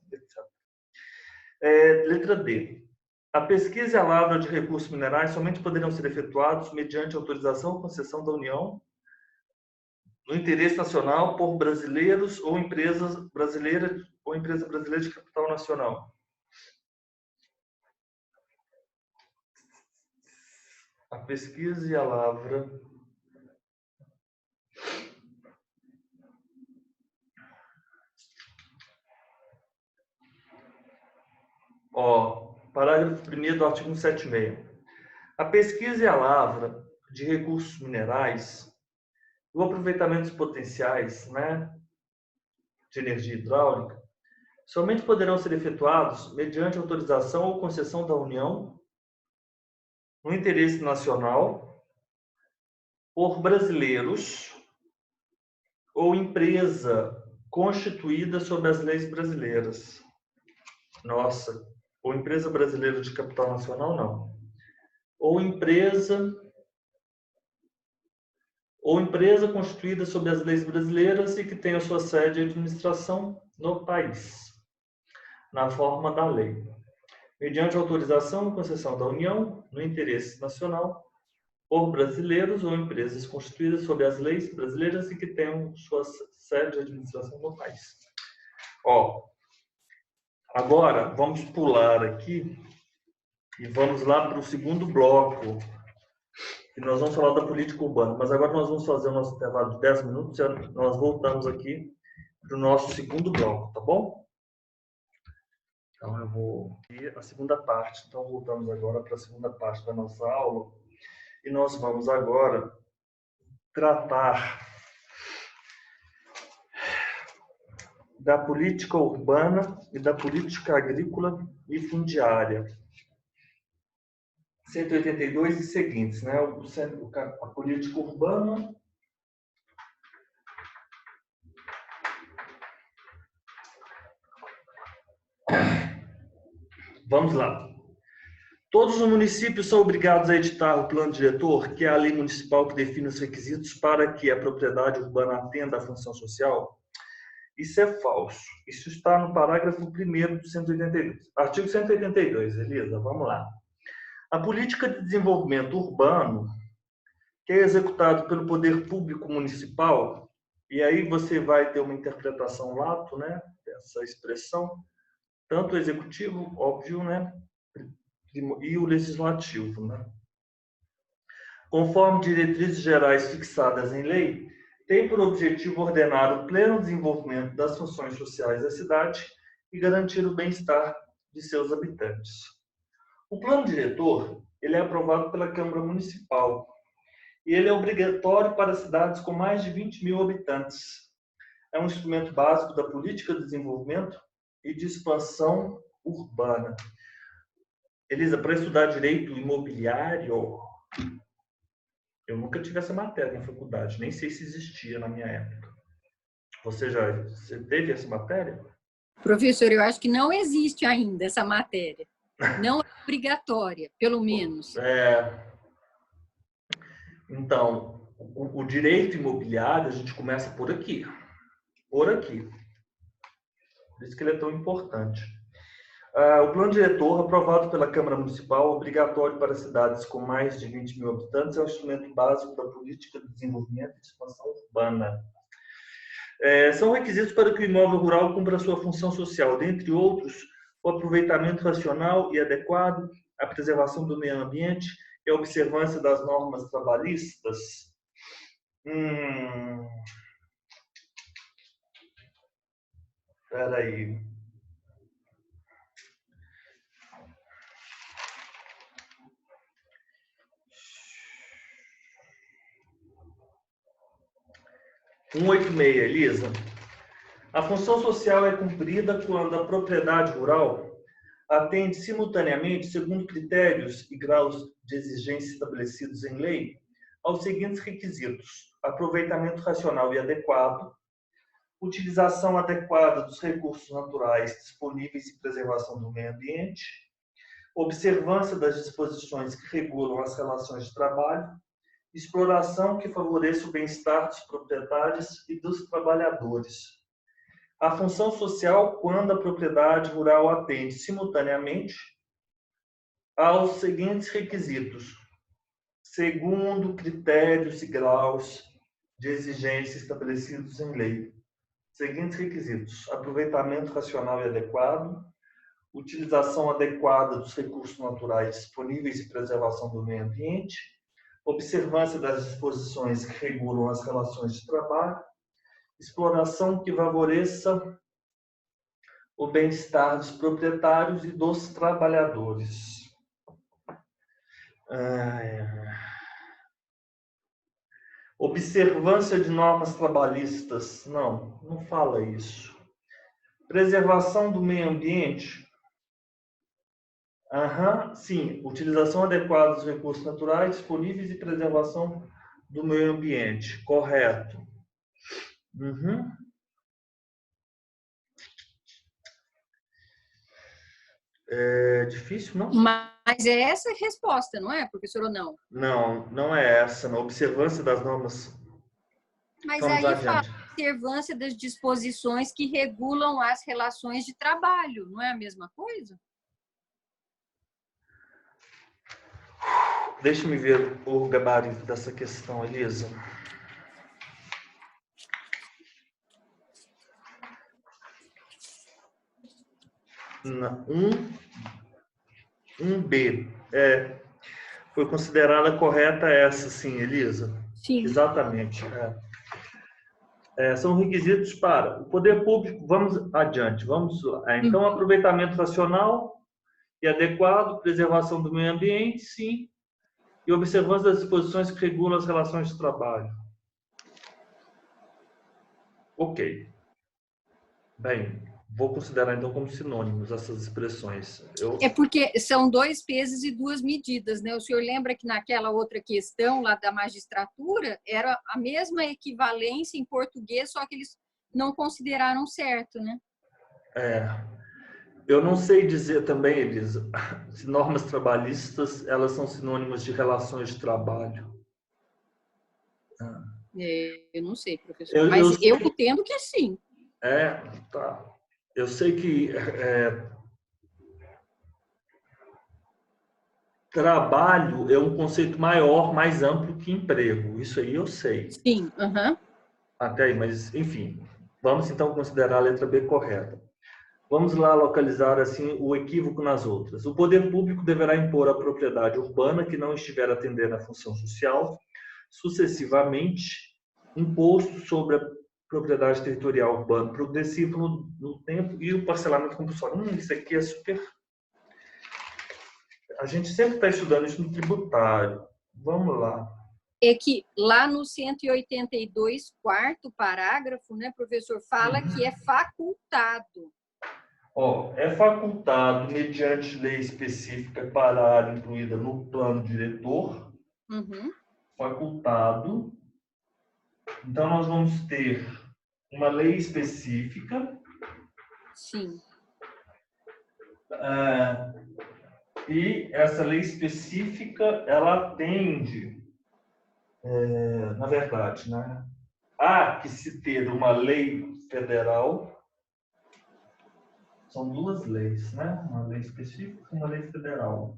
Letra D. A pesquisa e a lavra de recursos minerais somente poderão ser efetuados mediante autorização ou concessão da União no interesse nacional por brasileiros ou empresa brasileira de capital nacional. A pesquisa e a lavra parágrafo 1º do artigo 176. A pesquisa e a lavra de recursos minerais, o aproveitamento dos potenciais, né, de energia hidráulica, somente poderão ser efetuados mediante autorização ou concessão da União no interesse nacional por brasileiros ou empresa constituída sob as leis brasileiras. Nossa, ou empresa brasileira de capital nacional, não. Ou empresa constituída sob as leis brasileiras e que tenha sua sede e administração no país, na forma da lei, mediante autorização ou concessão da União, no interesse nacional, por brasileiros ou empresas constituídas sob as leis brasileiras e que tenham sua sede de administração no país. Agora, vamos pular aqui e vamos lá para o segundo bloco, que nós vamos falar da política urbana. Mas agora nós vamos fazer o nosso intervalo de 10 minutos e nós voltamos aqui para o nosso segundo bloco, tá bom? Então, eu vou ir a segunda parte. Então, voltamos agora para a segunda parte da nossa aula. E nós vamos agora tratar da política urbana e da política agrícola e fundiária. 182 e seguintes, né? A política urbana. Vamos lá. Todos os municípios são obrigados a editar o plano diretor, que é a lei municipal que define os requisitos para que a propriedade urbana atenda à função social? Isso é falso. Isso está no parágrafo 1º do 182. Artigo 182, Elisa, vamos lá. A política de desenvolvimento urbano, que é executado pelo poder público municipal, e aí você vai ter uma interpretação lato, né, dessa expressão, tanto o executivo, óbvio, né, e o legislativo, né? Conforme diretrizes gerais fixadas em lei, tem por objetivo ordenar o pleno desenvolvimento das funções sociais da cidade e garantir o bem-estar de seus habitantes. O plano diretor, ele é aprovado pela Câmara Municipal e ele é obrigatório para cidades com mais de 20 mil habitantes. É um instrumento básico da política de desenvolvimento e de expansão urbana. Elisa, para estudar direito imobiliário, eu nunca tive essa matéria na faculdade, nem sei se existia na minha época. Você teve essa matéria? Professor, eu acho que não existe ainda essa matéria. Não é obrigatória, pelo menos. Então, o direito imobiliário, a gente começa por aqui. Por aqui. Por isso que ele é tão importante. O plano diretor, aprovado pela Câmara Municipal, obrigatório para cidades com mais de 20 mil habitantes, é o instrumento básico da política de desenvolvimento e expansão urbana. São requisitos para que o imóvel rural cumpra sua função social, dentre outros, o aproveitamento racional e adequado, a preservação do meio ambiente e a observância das normas trabalhistas. Espera aí. Elisa. A função social é cumprida quando a propriedade rural atende simultaneamente, segundo critérios e graus de exigência estabelecidos em lei, aos seguintes requisitos: aproveitamento racional e adequado, utilização adequada dos recursos naturais disponíveis e preservação do meio ambiente, observância das disposições que regulam as relações de trabalho, exploração que favoreça o bem-estar dos proprietários e dos trabalhadores. A função social quando a propriedade rural atende simultaneamente aos seguintes requisitos, segundo critérios e graus de exigência estabelecidos em lei. Seguintes requisitos: aproveitamento racional e adequado, utilização adequada dos recursos naturais disponíveis e preservação do meio ambiente, observância das disposições que regulam as relações de trabalho, exploração que favoreça o bem-estar dos proprietários e dos trabalhadores. Observância de normas trabalhistas. Não fala isso. Preservação do meio ambiente. Sim. Utilização adequada dos recursos naturais disponíveis e preservação do meio ambiente. Correto. É difícil, não? Mas é essa a resposta, não é, professor, ou não? Não é essa. Na observância das normas. Mas Vamos aí adiante. fala observância das disposições que regulam as relações de trabalho, não é a mesma coisa? Deixa-me ver o gabarito dessa questão, Elisa. B. Foi considerada correta essa, sim, Elisa? Sim. Exatamente. São requisitos para o poder público. Vamos adiante, vamos lá. Então, aproveitamento racional e adequado, preservação do meio ambiente, sim, e observância das disposições que regulam as relações de trabalho. Ok. Bem, vou considerar então como sinônimos essas expressões. É porque são 2 pesos e 2 medidas, né? O senhor lembra que naquela outra questão lá da magistratura era a mesma equivalência em português, só que eles não consideraram certo, né? Eu não sei dizer também, Elisa, se normas trabalhistas elas são sinônimos de relações de trabalho. Eu não sei, professor, mas eu entendo que sim. Tá. Eu sei que trabalho é um conceito maior, mais amplo que emprego. Isso aí eu sei. Sim, Até aí, mas enfim. Vamos então considerar a letra B correta. Vamos lá localizar assim o equívoco nas outras. O poder público deverá impor à propriedade urbana que não estiver atendendo à função social, sucessivamente, imposto sobre a propriedade territorial urbana progressivo no tempo e o parcelamento compulsório. Isso aqui é super... A gente sempre está estudando isso no tributário. Vamos lá. É que lá no 182, quarto parágrafo, né, professor, fala que é facultado. É facultado, mediante lei específica para a área incluída no plano diretor. Facultado. Então, nós vamos ter uma lei específica. Sim. E essa lei específica, ela atende, na verdade, né? Há que se ter uma lei federal, são duas leis, né? Uma lei específica e uma lei federal.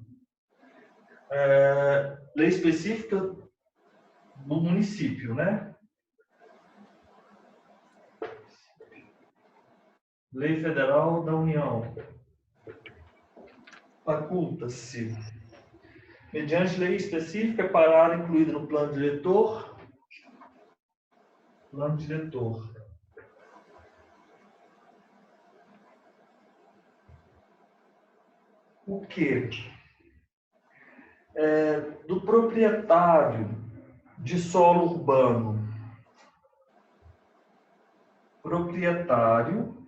Lei específica do município, né? Lei federal da União. Faculta-se, mediante lei específica, para a área incluída no plano diretor. Plano diretor. O quê? Do proprietário de solo urbano. Proprietário,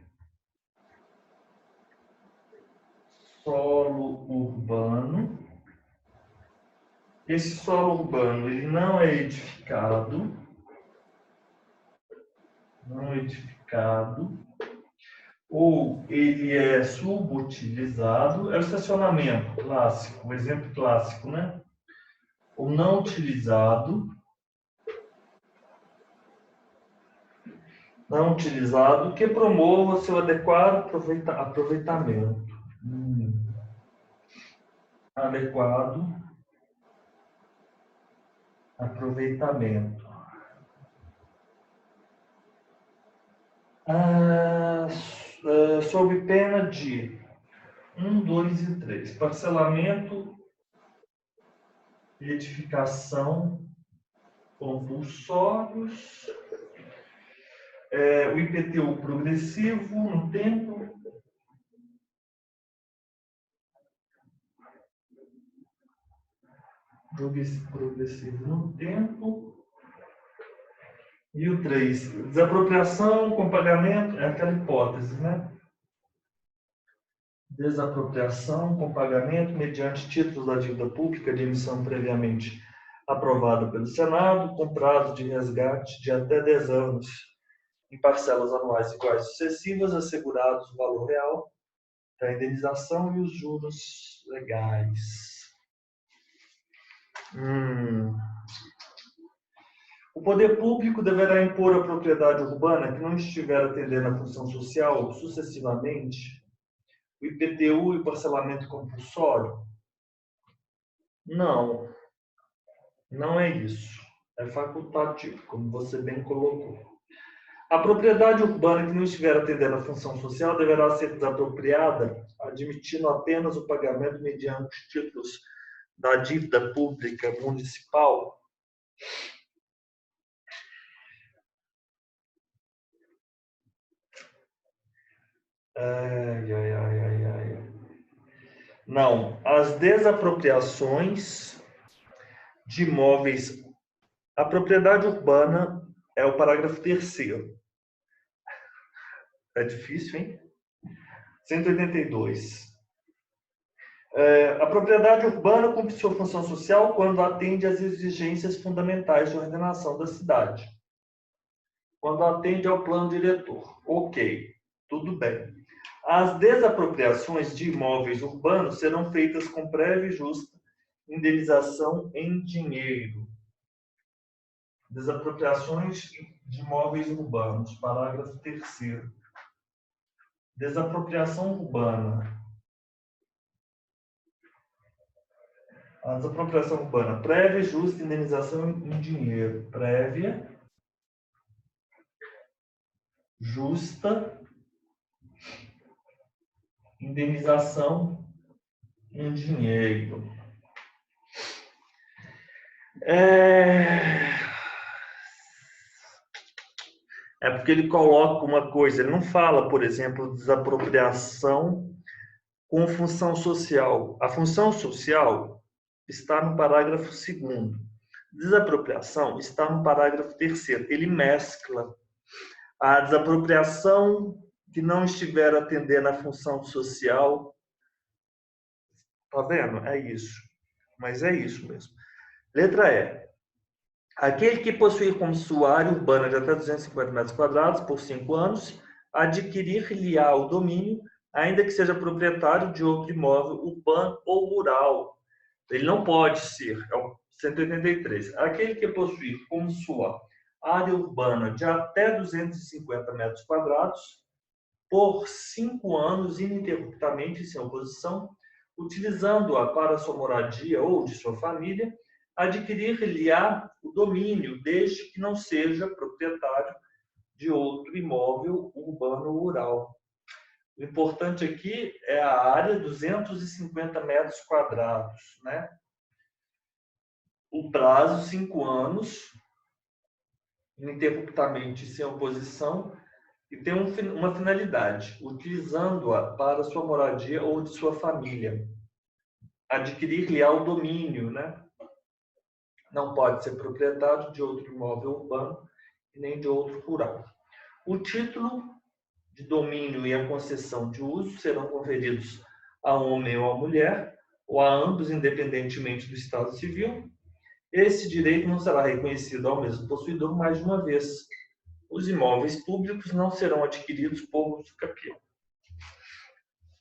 solo urbano. Esse solo urbano, ele não é edificado. Não é edificado. Ou ele é subutilizado. É o estacionamento clássico, o exemplo clássico, né? Ou não utilizado. Não utilizado, que promova seu adequado aproveitamento. Adequado aproveitamento. Sob pena de 1, 2 e 3. Parcelamento, edificação, compulsórios, o IPTU progressivo no tempo, progressivo no tempo, e o 3, desapropriação com pagamento, é aquela hipótese, né? Desapropriação com pagamento mediante títulos da dívida pública de emissão previamente aprovada pelo Senado, com prazo de resgate de até 10 anos, em parcelas anuais iguais sucessivas, assegurados o valor real da indenização e os juros legais. O poder público deverá impor à propriedade urbana que não estiver atendendo à função social sucessivamente o IPTU e o parcelamento compulsório? Não, não é isso. É facultativo, como você bem colocou. A propriedade urbana que não estiver atendendo à função social deverá ser desapropriada, admitindo apenas o pagamento mediante os títulos da dívida pública municipal. Não, as desapropriações de imóveis. A propriedade urbana é o parágrafo 3º. É difícil, hein? 182. A propriedade urbana cumpre sua função social quando atende às exigências fundamentais de ordenação da cidade. Quando atende ao plano diretor. Ok, tudo bem. As desapropriações de imóveis urbanos serão feitas com prévia e justa indenização em dinheiro. Desapropriações de imóveis urbanos, parágrafo 3º. Desapropriação urbana. A desapropriação urbana, prévia e justa indenização em dinheiro. Prévia, justa, indenização em dinheiro. É porque ele coloca uma coisa, ele não fala, por exemplo, desapropriação com função social. A função social está no parágrafo 2º. Desapropriação está no parágrafo 3º. Ele mescla a desapropriação que não estiver atendendo à função social. Tá vendo? É isso. Mas é isso mesmo. Letra E. Aquele que possuir como sua área urbana de até 250 metros quadrados por 5 anos, adquirir-lhe-á o domínio, ainda que seja proprietário de outro imóvel urbano ou rural. Ele não pode ser, é o 183. Aquele que possuir como sua área urbana de até 250 metros quadrados, por 5 anos, ininterruptamente, sem oposição, utilizando-a para sua moradia ou de sua família, adquirir-lhe-á o domínio, desde que não seja proprietário de outro imóvel urbano ou rural. O importante aqui é a área 250 metros quadrados, né? O prazo, 5 anos, ininterruptamente, sem oposição, e tem uma finalidade, utilizando-a para sua moradia ou de sua família. Adquirir-lhe-á o domínio, né? Não pode ser proprietário de outro imóvel urbano e nem de outro rural. O título de domínio e a concessão de uso serão conferidos a homem ou a mulher, ou a ambos, independentemente do estado civil. Esse direito não será reconhecido ao mesmo possuidor mais de uma vez. Os imóveis públicos não serão adquiridos por uso capião.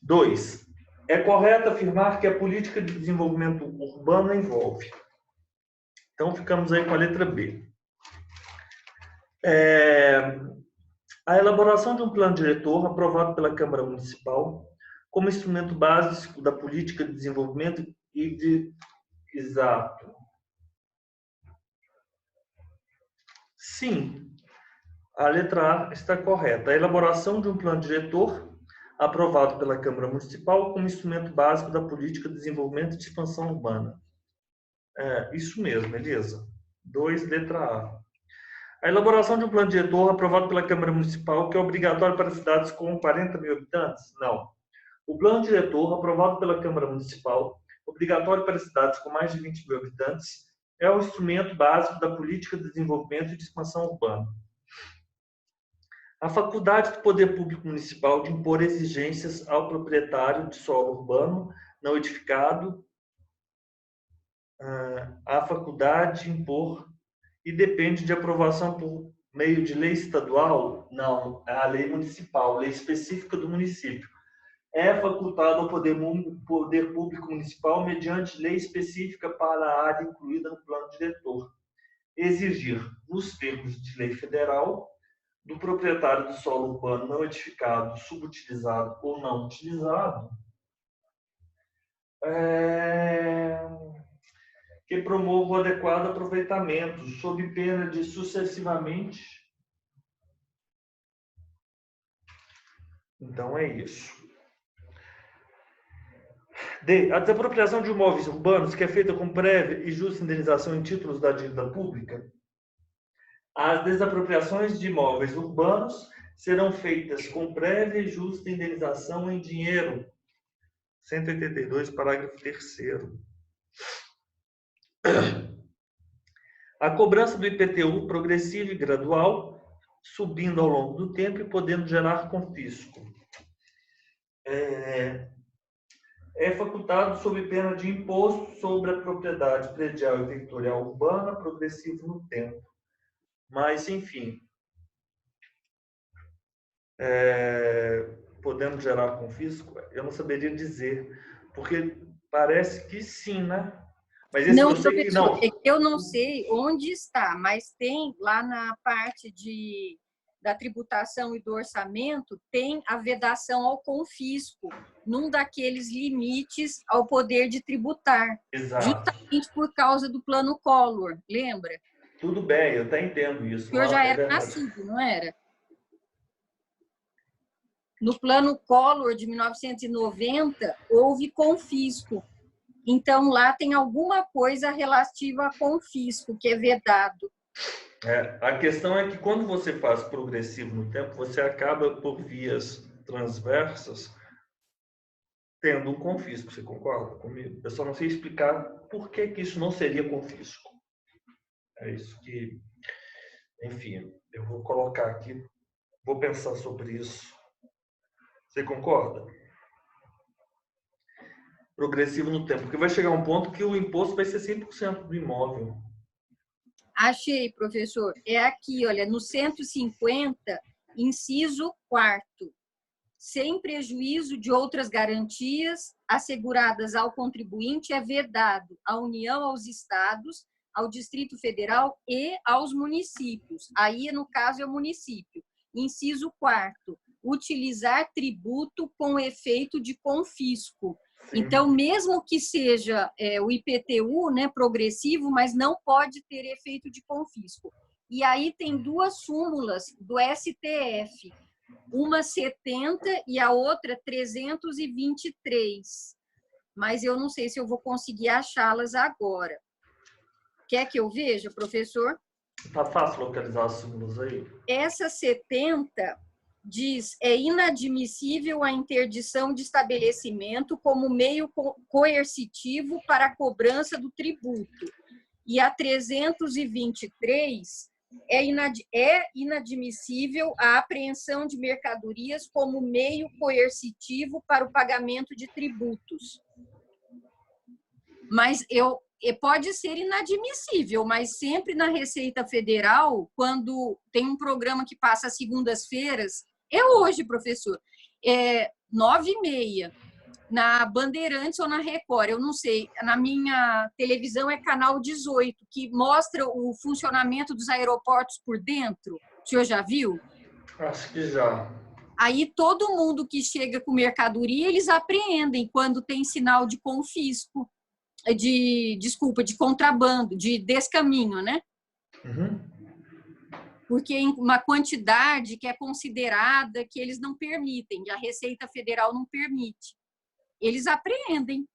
2. É correto afirmar que a política de desenvolvimento urbano envolve. Então, ficamos aí com a letra B. A elaboração de um plano diretor aprovado pela Câmara Municipal como instrumento básico da política de desenvolvimento e de... Exato. Sim, a letra A está correta. A elaboração de um plano diretor aprovado pela Câmara Municipal como instrumento básico da política de desenvolvimento e de expansão urbana. Isso mesmo, Elisa. 2, letra A. A elaboração de um plano diretor aprovado pela Câmara Municipal que é obrigatório para cidades com 40 mil habitantes? Não. O plano diretor aprovado pela Câmara Municipal, obrigatório para cidades com mais de 20 mil habitantes, é o instrumento básico da política de desenvolvimento e de expansão urbana. A faculdade do Poder Público Municipal de impor exigências ao proprietário de solo urbano não edificado, a faculdade de impor e depende de aprovação por meio de lei estadual? Não, é a lei municipal, lei específica do município. É facultado ao Poder Público Municipal, mediante lei específica para a área incluída no plano diretor, exigir, nos termos de lei federal, do proprietário do solo urbano não edificado, subutilizado ou não utilizado, que promova o adequado aproveitamento, sob pena de sucessivamente. Então é isso. D. A desapropriação de imóveis urbanos, que é feita com prévia e justa indenização em títulos da dívida pública. As desapropriações de imóveis urbanos serão feitas com prévia e justa indenização em dinheiro. 182, parágrafo 3º. A cobrança do IPTU progressiva e gradual, subindo ao longo do tempo e podendo gerar confisco. É facultado sob pena de imposto sobre a propriedade predial e territorial urbana, progressivo no tempo. Mas, enfim, podendo gerar confisco, eu não saberia dizer, porque parece que sim, né? Mas esse não, eu sei que não. Eu não sei onde está, mas tem lá na parte da tributação e do orçamento, tem a vedação ao confisco, num daqueles limites ao poder de tributar. Exato. Justamente por causa do plano Collor, lembra? Tudo bem, eu até entendo isso. O senhor já era nascido, não era? No plano Collor de 1990, houve confisco. Então, lá tem alguma coisa relativa a confisco, que é vedado. A questão é que quando você faz progressivo no tempo, você acaba por vias transversas tendo um confisco. Você concorda comigo? Eu só não sei explicar por que isso não seria confisco. É isso que, enfim, eu vou colocar aqui, vou pensar sobre isso. Você concorda? Progressivo no tempo, porque vai chegar um ponto que o imposto vai ser 100% do imóvel. Achei, professor. É aqui, olha, no 150, inciso 4º. Sem prejuízo de outras garantias asseguradas ao contribuinte, é vedado à União, aos estados, ao Distrito Federal e aos municípios. Aí, no caso, é o município. Inciso 4º, utilizar tributo com efeito de confisco. Sim. Então, mesmo que seja o IPTU, né, progressivo, mas não pode ter efeito de confisco. E aí tem duas súmulas do STF, uma 70 e a outra 323. Mas eu não sei se eu vou conseguir achá-las agora. Quer que eu veja, professor? Tá fácil localizar as súmulas aí? Essa 70 diz: é inadmissível a interdição de estabelecimento como meio coercitivo para a cobrança do tributo. E a 323 é inadmissível a apreensão de mercadorias como meio coercitivo para o pagamento de tributos. Mas pode ser inadmissível, mas sempre na Receita Federal, quando tem um programa que passa às segundas-feiras, é hoje, professor, 9h30, na Bandeirantes ou na Record, eu não sei, na minha televisão é canal 18, que mostra o funcionamento dos aeroportos por dentro. O senhor já viu? Acho que já. Aí todo mundo que chega com mercadoria, eles apreendem quando tem sinal de confisco, de contrabando, de descaminho, né? Uhum. Porque em uma quantidade que é considerada que eles não permitem, a Receita Federal não permite. Eles apreendem.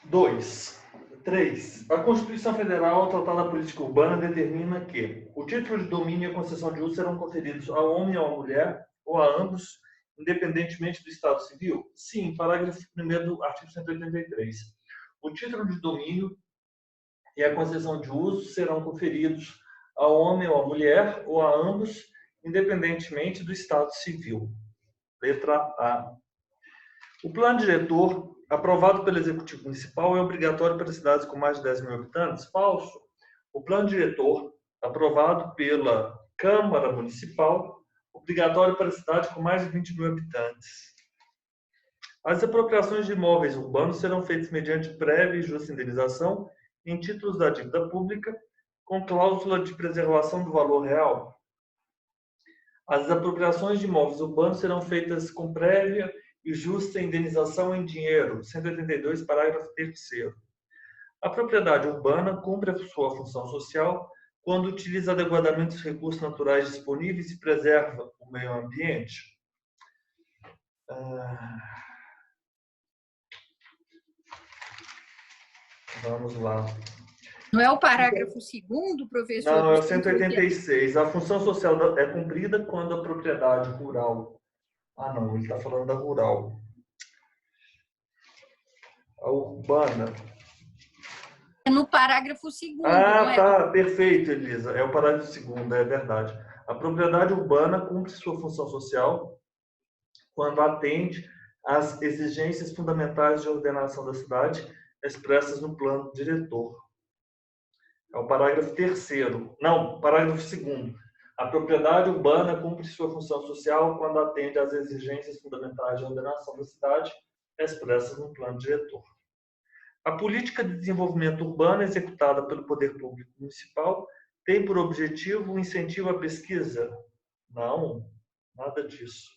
2. 3. A Constituição Federal, ao tratar da política urbana, determina que o título de domínio e a concessão de uso serão conferidos ao homem ou à mulher, ou a ambos, independentemente do Estado civil? Sim, parágrafo 1º do artigo 183. O título de domínio e a concessão de uso serão conferidos ao homem ou à mulher, ou a ambos, independentemente do Estado civil. Letra A. O plano diretor, aprovado pelo Executivo Municipal, é obrigatório para cidades com mais de 10 mil habitantes? Falso. O plano diretor, aprovado pela Câmara Municipal, obrigatório para cidades com mais de 20 mil habitantes. As apropriações de imóveis urbanos serão feitas mediante prévia e justa indenização em títulos da dívida pública, com cláusula de preservação do valor real. As apropriações de imóveis urbanos serão feitas com prévia e justa indenização em dinheiro. 182, parágrafo 3º. A propriedade urbana cumpre a sua função social quando utiliza adequadamente os recursos naturais disponíveis e preserva o meio ambiente. Vamos lá. Não é o parágrafo 2º, professor? Não, é o 186. A função social é cumprida quando a propriedade rural... Ah, não, ele está falando da rural. A urbana... É no parágrafo 2º, Ah, não é? tá, perfeito, Elisa. É o parágrafo 2º, é verdade. A propriedade urbana cumpre sua função social quando atende às exigências fundamentais de ordenação da cidade expressas no plano diretor. É o parágrafo 3º. Não, parágrafo 2º. A propriedade urbana cumpre sua função social quando atende às exigências fundamentais de ordenação da cidade expressas no plano diretor. A política de desenvolvimento urbano executada pelo Poder Público Municipal tem por objetivo o incentivo à pesquisa? Não, nada disso.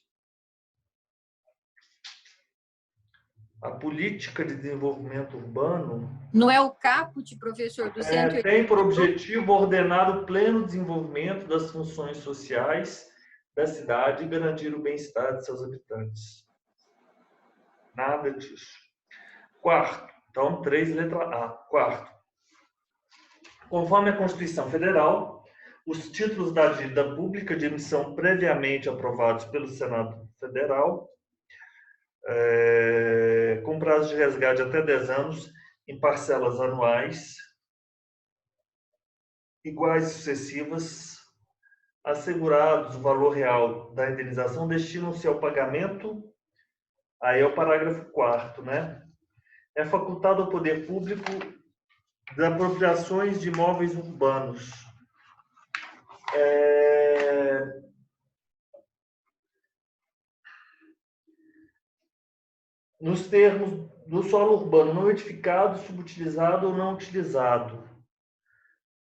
A política de desenvolvimento urbano... Não é o caput, professor, do 180? Tem por objetivo ordenar o pleno desenvolvimento das funções sociais da cidade e garantir o bem-estar de seus habitantes. Nada disso. 4º. Então, 3, letra A. 4º. Conforme a Constituição Federal, os títulos da dívida pública de emissão previamente aprovados pelo Senado Federal, com prazo de resgate até 10 anos, em parcelas anuais, iguais e sucessivas, assegurados o valor real da indenização, destinam-se ao pagamento, aí é o parágrafo 4º, né? é facultado ao poder público das apropriações de imóveis urbanos. Nos termos do solo urbano não edificado, subutilizado ou não utilizado.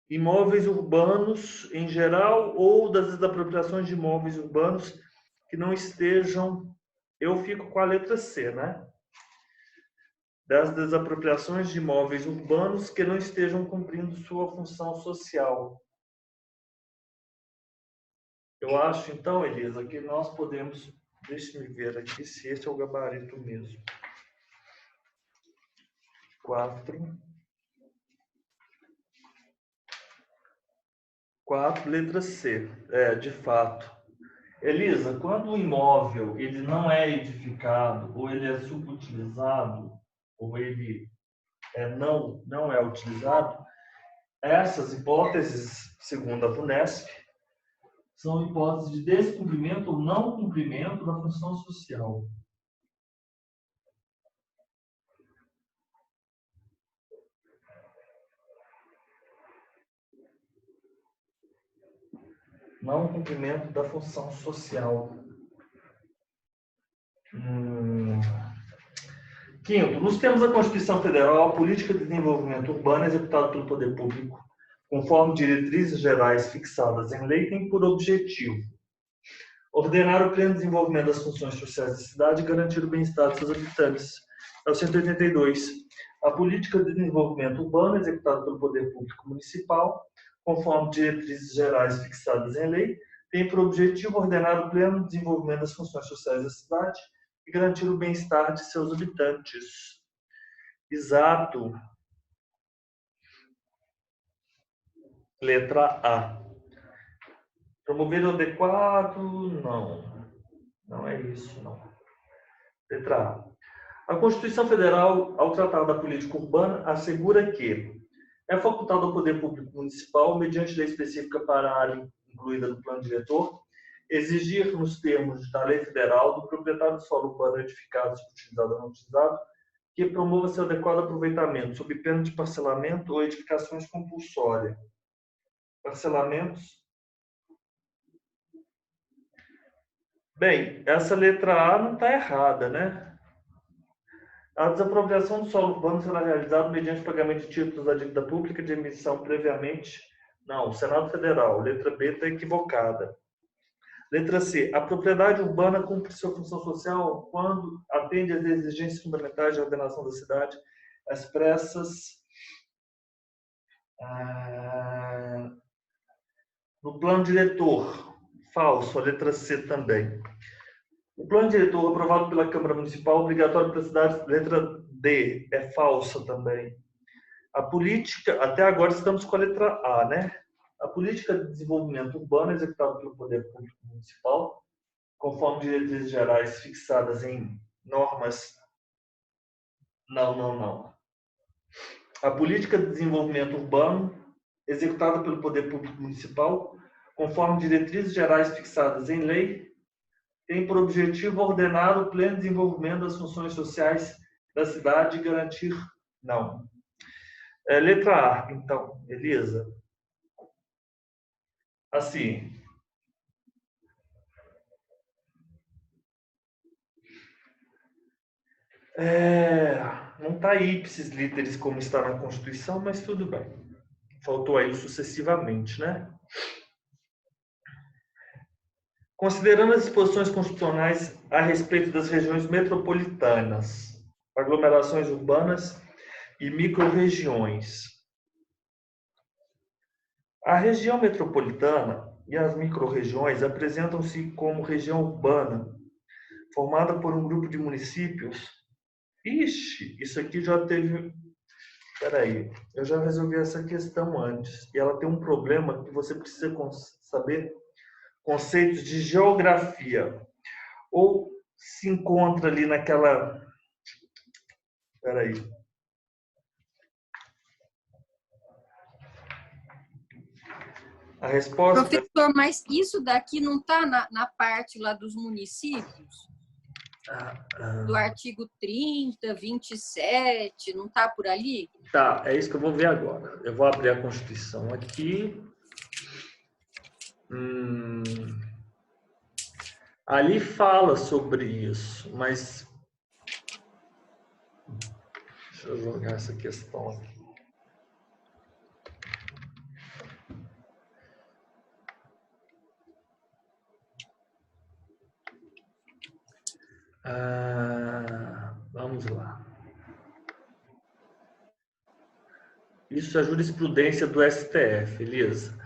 Imóveis urbanos em geral ou das desapropriações de imóveis urbanos que não estejam... Eu fico com a letra C, né? Das desapropriações de imóveis urbanos que não estejam cumprindo sua função social. Eu acho, então, Elisa, que nós podemos... Deixe-me ver aqui se esse é o gabarito mesmo. 4, letra C. De fato. Elisa, quando o imóvel ele não é edificado, ou ele é subutilizado, ou ele não é utilizado, essas hipóteses, segundo a FUNESP, são hipóteses de descumprimento ou não cumprimento da função social. Não cumprimento da função social. Quinto, nos termos da Constituição Federal, a política de desenvolvimento urbano é executada pelo poder público, conforme diretrizes gerais fixadas em lei, tem por objetivo ordenar o pleno desenvolvimento das funções sociais da cidade e garantir o bem-estar de seus habitantes. É o 182. A política de desenvolvimento urbano é executada pelo poder público municipal, conforme diretrizes gerais fixadas em lei, tem por objetivo ordenar o pleno desenvolvimento das funções sociais da cidade e garantir o bem-estar de seus habitantes. Exato. Letra A. Promover o adequado? Não. Não é isso, não. Letra A. A Constituição Federal, ao tratar da política urbana, assegura que é facultado ao poder público municipal, mediante lei específica para a área incluída no plano diretor, exigir, nos termos da lei federal, do proprietário do solo urbano edificado, subutilizado ou não utilizado, que promova seu adequado aproveitamento, sob pena de parcelamento ou edificações compulsórias. Parcelamentos. Bem, essa letra A não está errada, né? A desapropriação do solo urbano será realizada mediante pagamento de títulos da dívida pública de emissão previamente... Não, Senado Federal. Letra B está equivocada. Letra C. A propriedade urbana cumpre sua função social quando atende às exigências fundamentais de ordenação da cidade, expressas no plano diretor. Falso, a letra C também. O plano diretor aprovado pela Câmara Municipal obrigatório para a cidade, letra D, é falsa também. A política, até agora estamos com a letra A, né? A política de desenvolvimento urbano é executada pelo Poder Público Municipal, conforme diretrizes gerais fixadas em normas... Não. A política de desenvolvimento urbano, executada pelo Poder Público Municipal, conforme diretrizes gerais fixadas em lei, tem por objetivo ordenar o pleno desenvolvimento das funções sociais da cidade e garantir... Não. Letra A, então, Elisa. Assim. Não está ipsis literis como está na Constituição, mas tudo bem. Faltou aí sucessivamente, né? Considerando as disposições constitucionais a respeito das regiões metropolitanas, aglomerações urbanas e microrregiões. A região metropolitana e as microrregiões apresentam-se como região urbana, formada por um grupo de municípios. Ixi, isso aqui já teve... Espera aí, eu já resolvi essa questão antes. E ela tem um problema que você precisa saber conceitos de geografia. Ou se encontra ali naquela... Espera aí. A resposta... Professor, mas isso daqui não está na parte lá dos municípios? Do artigo 30, 27, não está por ali? Tá, é isso que eu vou ver agora. Eu vou abrir a Constituição aqui. Ali fala sobre isso, mas deixa eu jogar essa questão aqui. Vamos lá. Isso é jurisprudência do STF, Elisa.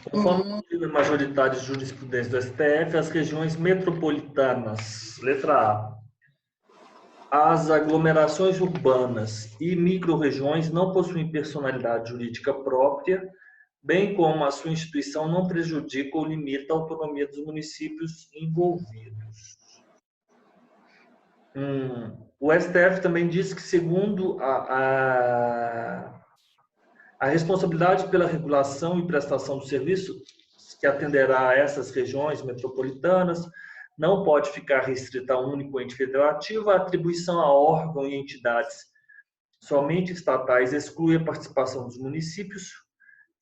Conforme os majoritários de jurisprudência do STF, as regiões metropolitanas, letra A, as aglomerações urbanas e micro-regiões não possuem personalidade jurídica própria, bem como a sua instituição não prejudica ou limita a autonomia dos municípios envolvidos. O STF também diz que, segundo a responsabilidade pela regulação e prestação do serviço que atenderá a essas regiões metropolitanas não pode ficar restrita a um único ente federativo. A atribuição a órgãos e entidades somente estatais exclui a participação dos municípios,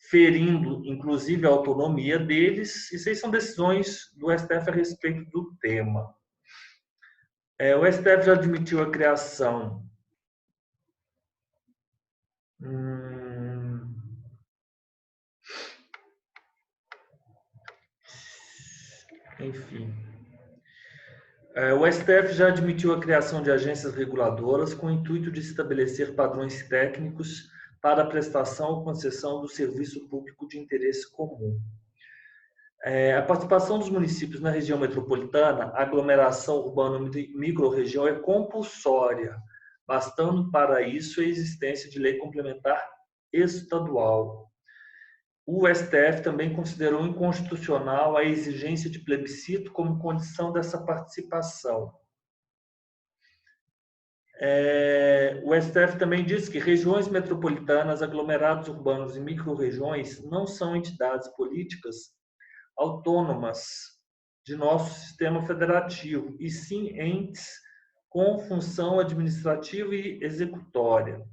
ferindo, inclusive, a autonomia deles. Isso aí são decisões do STF a respeito do tema. O STF já admitiu a criação enfim. O STF já admitiu a criação de agências reguladoras com o intuito de estabelecer padrões técnicos para a prestação ou concessão do serviço público de interesse comum. A participação dos municípios na região metropolitana, aglomeração urbana e microrregião é compulsória, bastando para isso a existência de lei complementar estadual. O STF também considerou inconstitucional a exigência de plebiscito como condição dessa participação. O STF também diz que regiões metropolitanas, aglomerados urbanos e microrregiões não são entidades políticas autônomas de nosso sistema federativo, e sim entes com função administrativa e executória.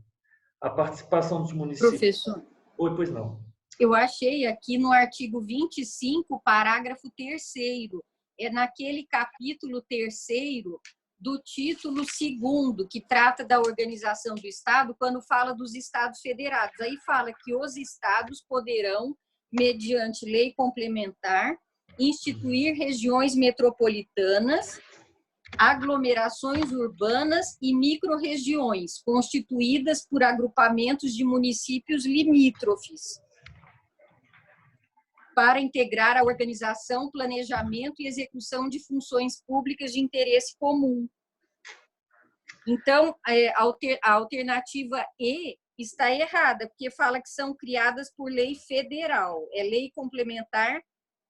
A participação dos municípios... Professor. Oi, pois não. Eu achei aqui no artigo 25, parágrafo 3º, é naquele capítulo 3º do título 2º, que trata da organização do Estado, quando fala dos Estados federados. Aí fala que os Estados poderão, mediante lei complementar, instituir regiões metropolitanas, aglomerações urbanas e microrregiões, constituídas por agrupamentos de municípios limítrofes, para integrar a organização, planejamento e execução de funções públicas de interesse comum. Então, a alternativa E está errada, porque fala que são criadas por lei federal. É lei complementar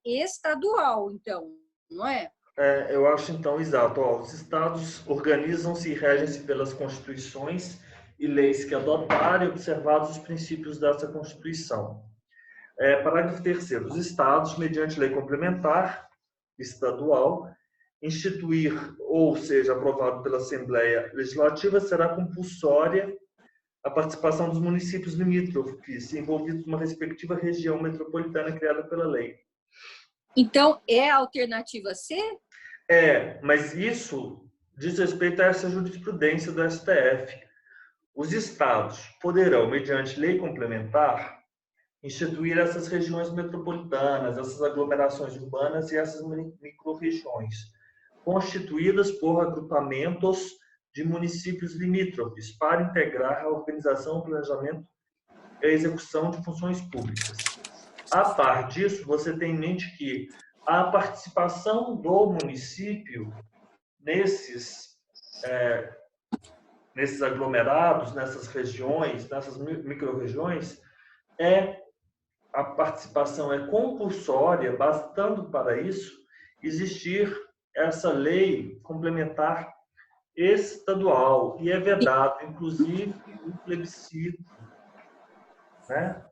estadual, então, não é? Eu acho, então, exato. Os estados organizam-se e regem-se pelas constituições e leis que adotarem, observados os princípios dessa Constituição. Parágrafo 3º. Os estados, mediante lei complementar estadual, instituir, ou seja, aprovado pela Assembleia Legislativa, será compulsória a participação dos municípios limítrofes envolvidos numa respectiva região metropolitana criada pela lei. Então, é a alternativa C? Mas isso diz respeito a essa jurisprudência do STF. Os estados poderão, mediante lei complementar, instituir essas regiões metropolitanas, essas aglomerações urbanas e essas microrregiões, constituídas por agrupamentos de municípios limítrofes, para integrar a organização, o planejamento e a execução de funções públicas. A par disso, você tem em mente que a participação do município nesses aglomerados, nessas regiões, nessas microrregiões, a participação é compulsória, bastando para isso existir essa lei complementar estadual, e é vedado, inclusive, o plebiscito, né?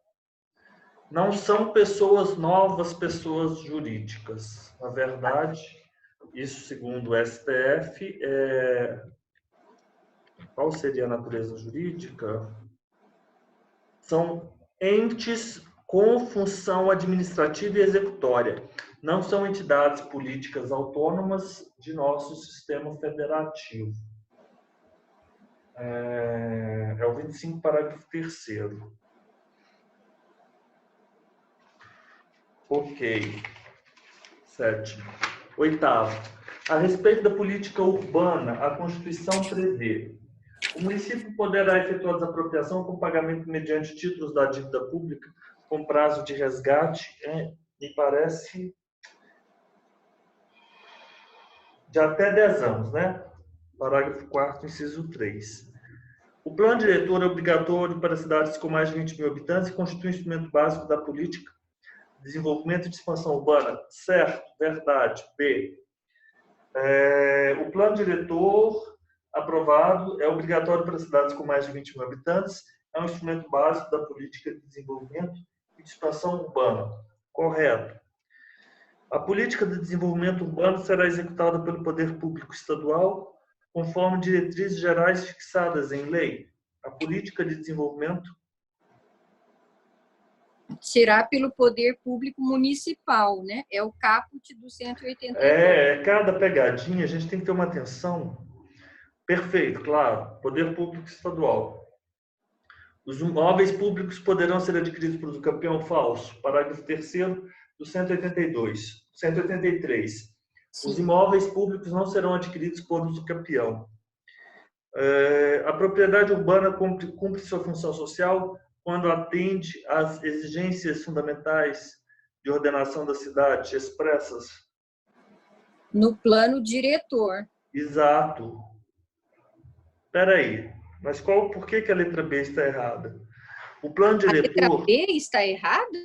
Não são pessoas novas, pessoas jurídicas. Na verdade, isso segundo o STF, qual seria a natureza jurídica? São entes com função administrativa e executória. Não são entidades políticas autônomas de nosso sistema federativo. É o 25, parágrafo 3º. Ok. 7. 8º. A respeito da política urbana, a Constituição prevê: o município poderá efetuar desapropriação com pagamento mediante títulos da dívida pública com prazo de resgate, me parece, de até 10 anos, né? Parágrafo 4º, inciso 3. O plano diretor é obrigatório para cidades com mais de 20 mil habitantes e constitui um instrumento básico da política de desenvolvimento e de expansão urbana. Certo, verdade. B. O plano diretor aprovado é obrigatório para cidades com mais de 20 mil habitantes, é um instrumento básico da política de desenvolvimento e de expansão urbana. Correto. A política de desenvolvimento urbano será executada pelo poder público estadual, conforme diretrizes gerais fixadas em lei. A política de desenvolvimento será pelo poder público municipal, né? É o caput do 182. Cada pegadinha a gente tem que ter uma atenção. Perfeito, claro. Poder público estadual. Os imóveis públicos poderão ser adquiridos por campeão falso. Parágrafo 3º do 183. Sim. Os imóveis públicos não serão adquiridos por usucapião. A propriedade urbana cumpre sua função social quando atende às exigências fundamentais de ordenação da cidade expressas no plano diretor. Exato. Espera aí, mas por que a letra B está errada? O plano diretor... A letra B está errada?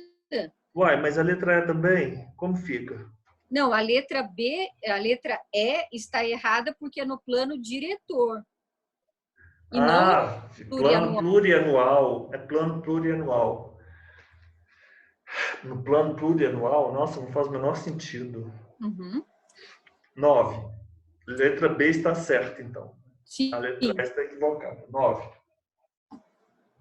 Uai, mas a letra E também? Como fica? Não, a letra B, a letra E está errada porque é no plano diretor. E não plano plurianual. É plano plurianual. No plano plurianual, nossa, não faz o menor sentido. 9. Letra B está certa, então. Sim. A letra E está equivocada. 9.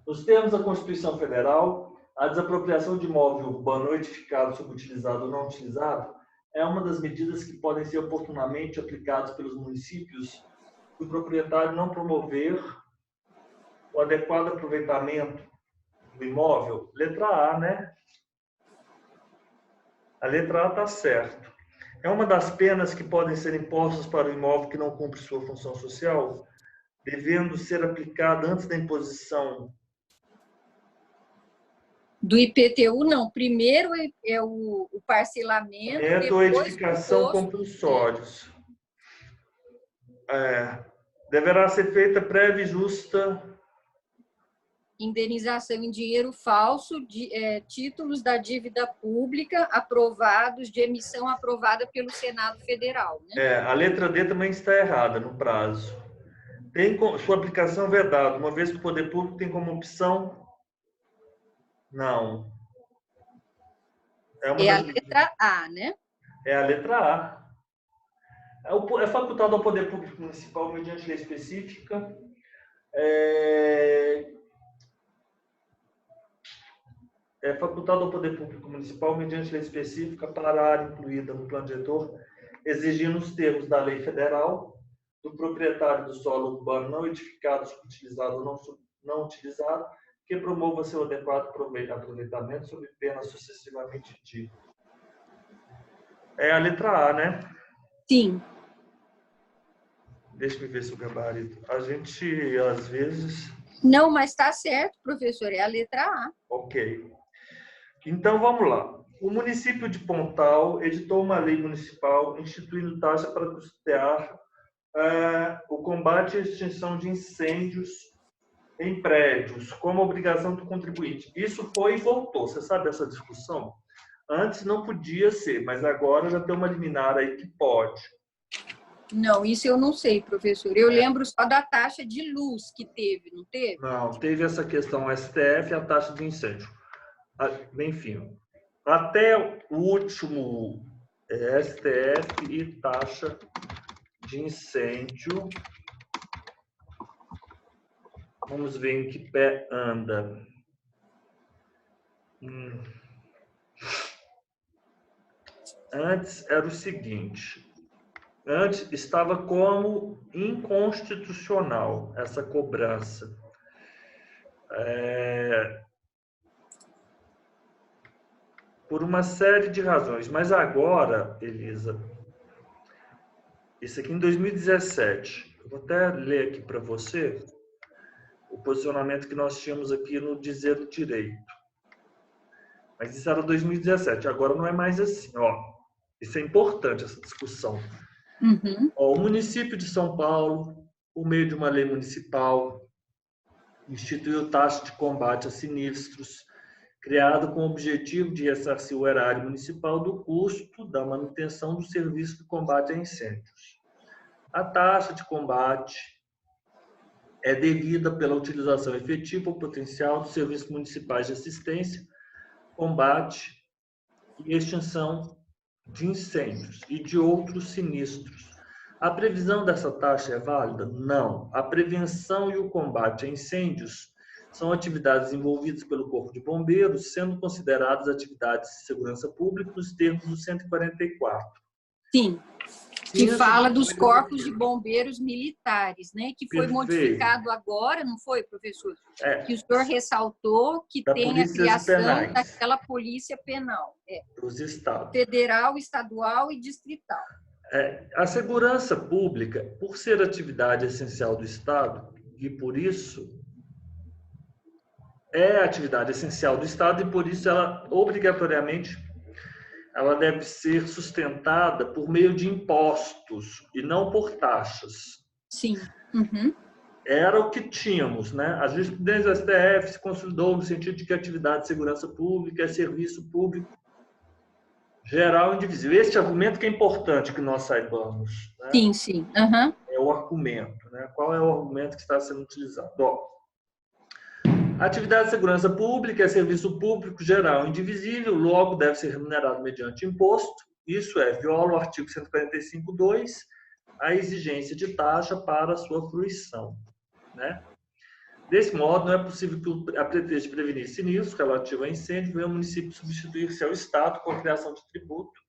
Nos termos da Constituição Federal, a desapropriação de imóvel urbano edificado, subutilizado ou não utilizado é uma das medidas que podem ser oportunamente aplicadas pelos municípios se o proprietário não promover o adequado aproveitamento do imóvel. Letra A, né? A letra A está certa. É uma das penas que podem ser impostas para o imóvel que não cumpre sua função social, devendo ser aplicada antes da imposição do IPTU, não. Primeiro é o parcelamento. Depois edificação compulsórios. Deverá ser feita prévia e justa indenização em dinheiro falso de títulos da dívida pública aprovados, de emissão aprovada pelo Senado Federal. Né? A letra D também está errada no prazo. Tem sua aplicação vedada, uma vez que o poder público tem como opção... Não. A letra A, né? É a letra A. É facultado ao poder público municipal mediante lei específica. É facultado ao poder público municipal mediante lei específica para a área incluída no plano diretor, exigindo os termos da lei federal do proprietário do solo urbano não edificado, subutilizado ou não utilizado, que promova seu adequado aproveitamento sob pena sucessivamente de... É a letra A, né? Sim. Deixa eu ver se o gabarito... A gente, às vezes... Não, mas está certo, professor. É a letra A. Ok. Então, vamos lá. O município de Pontal editou uma lei municipal instituindo taxa para custear o combate e extinção de incêndios em prédios, como obrigação do contribuinte. Isso foi e voltou. Você sabe essa discussão? Antes não podia ser, mas agora já tem uma liminar aí que pode. Não, isso eu não sei, professor. Eu lembro só da taxa de luz que teve, não teve? Não, teve essa questão STF e a taxa de incêndio. Enfim, até o último É STF e taxa de incêndio. Vamos ver em que pé anda. Antes era o seguinte. Antes estava como inconstitucional essa cobrança. Por uma série de razões. Mas agora, Elisa, isso aqui em 2017, eu vou até ler aqui para você o posicionamento que nós tínhamos aqui no Dizer o Direito. Mas isso era 2017, agora não é mais assim. Ó, isso é importante, essa discussão. Uhum. Ó, o município de São Paulo, por meio de uma lei municipal, instituiu taxa de combate a sinistros, criado com o objetivo de ressarcir o erário municipal do custo da manutenção do serviço de combate a incêndios. A taxa de combate é devida pela utilização efetiva ou potencial dos serviços municipais de assistência, combate e extinção de incêndios e de outros sinistros. A previsão dessa taxa é válida? Não. A prevenção e o combate a incêndios são atividades envolvidas pelo Corpo de Bombeiros, sendo consideradas atividades de segurança pública nos termos do 144. Sim, que fala dos corpos de bombeiros militares, né? Que foi modificado agora, não foi, professor? Que o senhor ressaltou que tem a criação daquela polícia penal. Dos estados. Federal, estadual e distrital. A segurança pública, por ser atividade essencial do Estado, e por isso é atividade essencial do Estado, e por isso ela, obrigatoriamente, ela deve ser sustentada por meio de impostos e não por taxas. Sim. Uhum. Era o que tínhamos, né? A jurisprudência do STF se consolidou no sentido de que a atividade de segurança pública é serviço público geral e indivisível. Este argumento que é importante que nós saibamos. Né? Sim, sim. Uhum. É o argumento. Né? Qual é o argumento que está sendo utilizado? Ó, a atividade de segurança pública é serviço público geral e indivisível, logo deve ser remunerado mediante imposto. Isso viola o artigo 145.2, a exigência de taxa para a sua fruição. Né? Desse modo, não é possível que, a pretexto de prevenir sinistros relativos a incêndio, venha o município substituir-se ao Estado com a criação de tributo.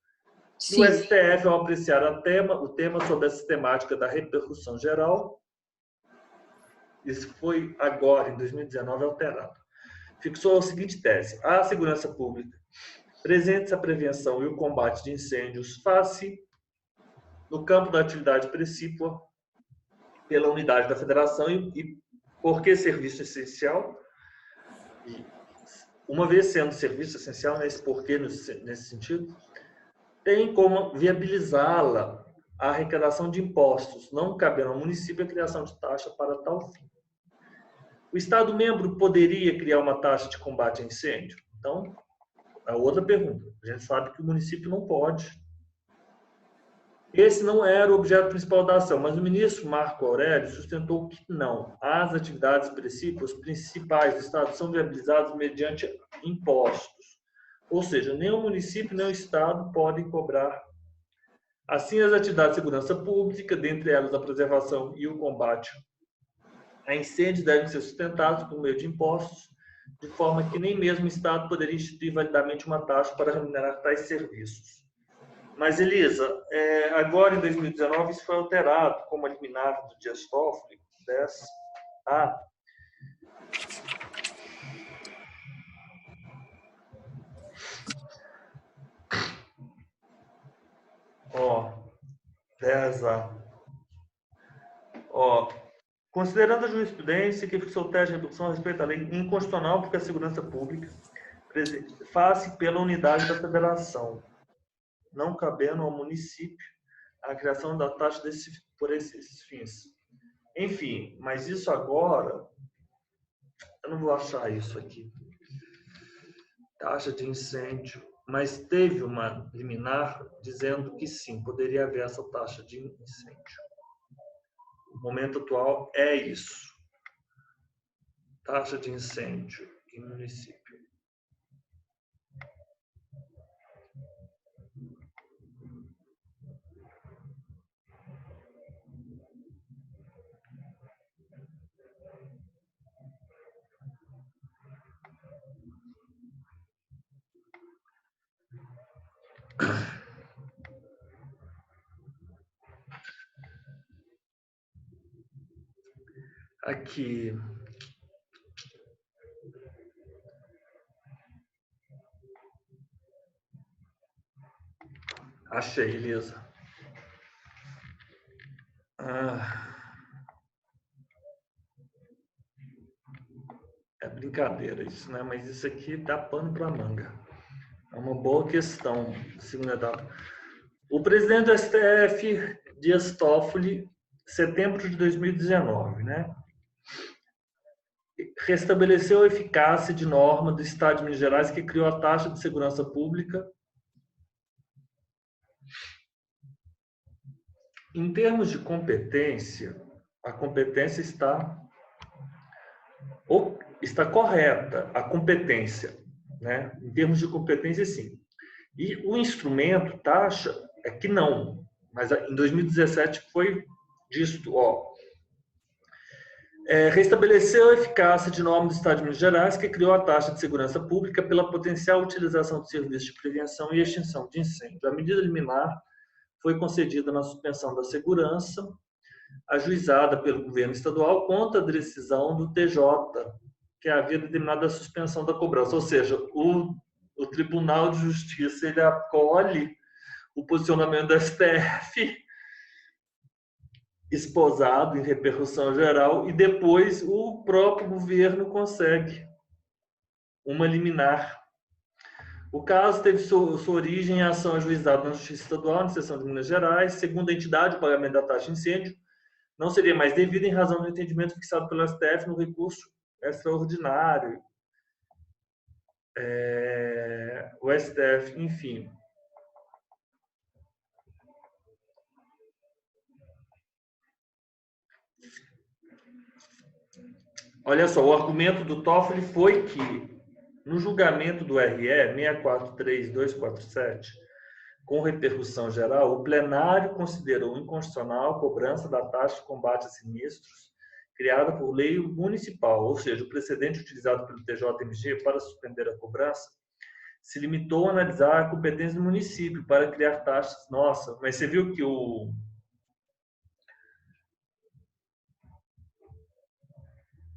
Sim. E o STF, ao apreciar o tema sobre a sistemática da repercussão geral, isso foi agora, em 2019, alterado. Fixou a seguinte tese: a segurança pública presente a prevenção e o combate de incêndios face no campo da atividade precípua pela unidade da federação e porque serviço essencial, e uma vez sendo serviço essencial, nesse porquê, nesse sentido, tem como viabilizá-la a arrecadação de impostos, não cabendo ao município a criação de taxa para tal fim. O Estado-membro poderia criar uma taxa de combate a incêndio? Então, a outra pergunta. A gente sabe que o município não pode. Esse não era o objeto principal da ação, mas o ministro Marco Aurélio sustentou que não. As atividades principais do Estado são viabilizadas mediante impostos. Ou seja, nem o município nem o Estado podem cobrar. Assim, as atividades de segurança pública, dentre elas a preservação e o combate a incêndios, devem ser sustentados por meio de impostos, de forma que nem mesmo o Estado poderia instituir validamente uma taxa para remunerar tais serviços. Mas, Elisa, agora em 2019 isso foi alterado, como a liminar do Dias Toffoli, 10A. Ó, 10A. Ó, considerando a jurisprudência que fixou tese de redução a respeito da lei inconstitucional porque a segurança pública face pela unidade da federação, não cabendo ao município a criação da taxa por esses fins. Enfim, mas isso agora, eu não vou achar isso aqui. Taxa de incêndio, mas teve uma liminar dizendo que sim, poderia haver essa taxa de incêndio. O momento atual é isso. Taxa de incêndio em município. Aqui. Achei, Elisa. É brincadeira isso, né? Mas isso aqui dá pano para manga. É uma boa questão, segunda etapa. O presidente do STF, Dias Toffoli, setembro de 2019, né? Restabeleceu a eficácia de norma do Estado de Minas Gerais que criou a taxa de segurança pública. Em termos de competência, a competência está correta, a competência, né? Em termos de competência, sim. E o instrumento, taxa, é que não. Mas em 2017 foi disto, restabeleceu a eficácia de norma do Estado de Minas Gerais que criou a taxa de segurança pública pela potencial utilização de serviços de prevenção e extinção de incêndio. A medida liminar foi concedida na suspensão da segurança, ajuizada pelo governo estadual contra a decisão do TJ, que havia determinado a suspensão da cobrança. Ou seja, o Tribunal de Justiça ele acolhe o posicionamento do STF esposado em repercussão geral e depois o próprio governo consegue uma liminar. O caso teve sua origem em ação ajuizada na Justiça Estadual, na seção de Minas Gerais. Segundo a entidade, o pagamento da taxa de incêndio não seria mais devido em razão do entendimento fixado pelo STF no recurso extraordinário. O STF, enfim. Olha só, o argumento do Toffoli foi que, no julgamento do RE 643247, com repercussão geral, o plenário considerou inconstitucional a cobrança da taxa de combate a sinistros criada por lei municipal, ou seja, o precedente utilizado pelo TJMG para suspender a cobrança se limitou a analisar a competência do município para criar taxas. Nossa, mas você viu que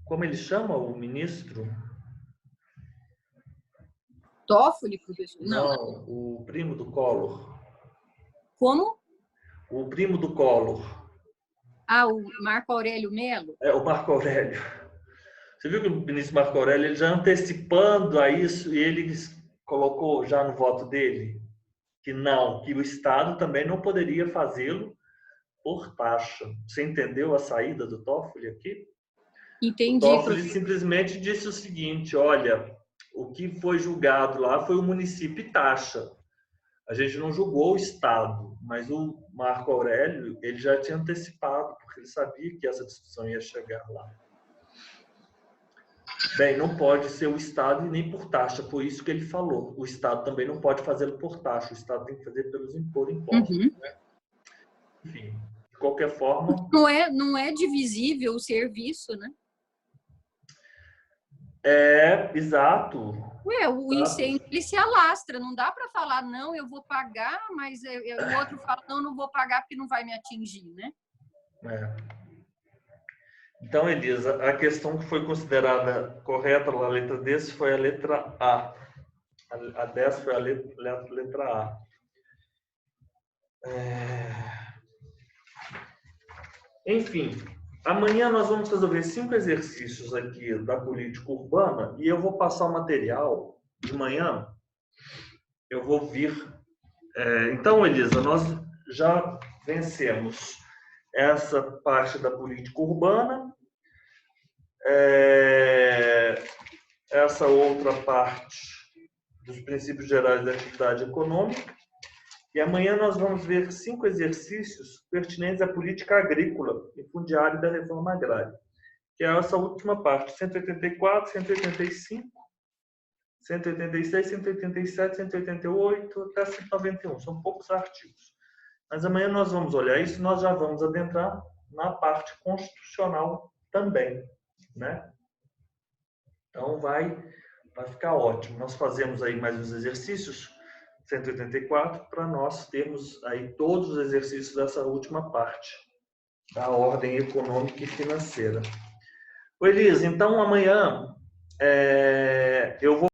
como ele chama o ministro? Toffoli, professor? Não, o primo do Collor. Como? O primo do Collor. O Marco Aurélio Melo? O Marco Aurélio. Você viu que o ministro Marco Aurélio ele já antecipando a isso e ele colocou já no voto dele que não, que o Estado também não poderia fazê-lo por taxa. Você entendeu a saída do Toffoli aqui? Entendi. O Toffoli simplesmente disse o seguinte, olha, o que foi julgado lá foi o município e taxa. A gente não julgou o Estado, mas o Marco Aurélio ele já tinha antecipado, porque ele sabia que essa discussão ia chegar lá. Bem, não pode ser o Estado e nem por taxa, por isso que ele falou. O Estado também não pode fazê-lo por taxa, o Estado tem que fazer por impostos. Uhum. Né? Enfim, de qualquer forma... Não é divisível o serviço, né? Exato. O incêndio ele se alastra, não dá para falar, não, eu vou pagar, mas o outro fala, não vou pagar porque não vai me atingir, né? Então, Elisa, a questão que foi considerada correta na letra D foi a letra A. A 10 foi a letra A. Enfim, amanhã nós vamos resolver 5 exercícios aqui da política urbana e eu vou passar o material de manhã. Eu vou vir. Então, Elisa, nós já vencemos essa parte da política urbana, essa outra parte dos princípios gerais da atividade econômica, e amanhã nós vamos ver 5 exercícios pertinentes à política agrícola e fundiária da reforma agrária, que é essa última parte, 184, 185, 186, 187, 188 até 191. São poucos artigos. Mas amanhã nós vamos olhar isso e nós já vamos adentrar na parte constitucional também, né? Então vai ficar ótimo. Nós fazemos aí mais uns exercícios 184, para nós termos aí todos os exercícios dessa última parte, da ordem econômica e financeira. Oi, Liz, então amanhã eu vou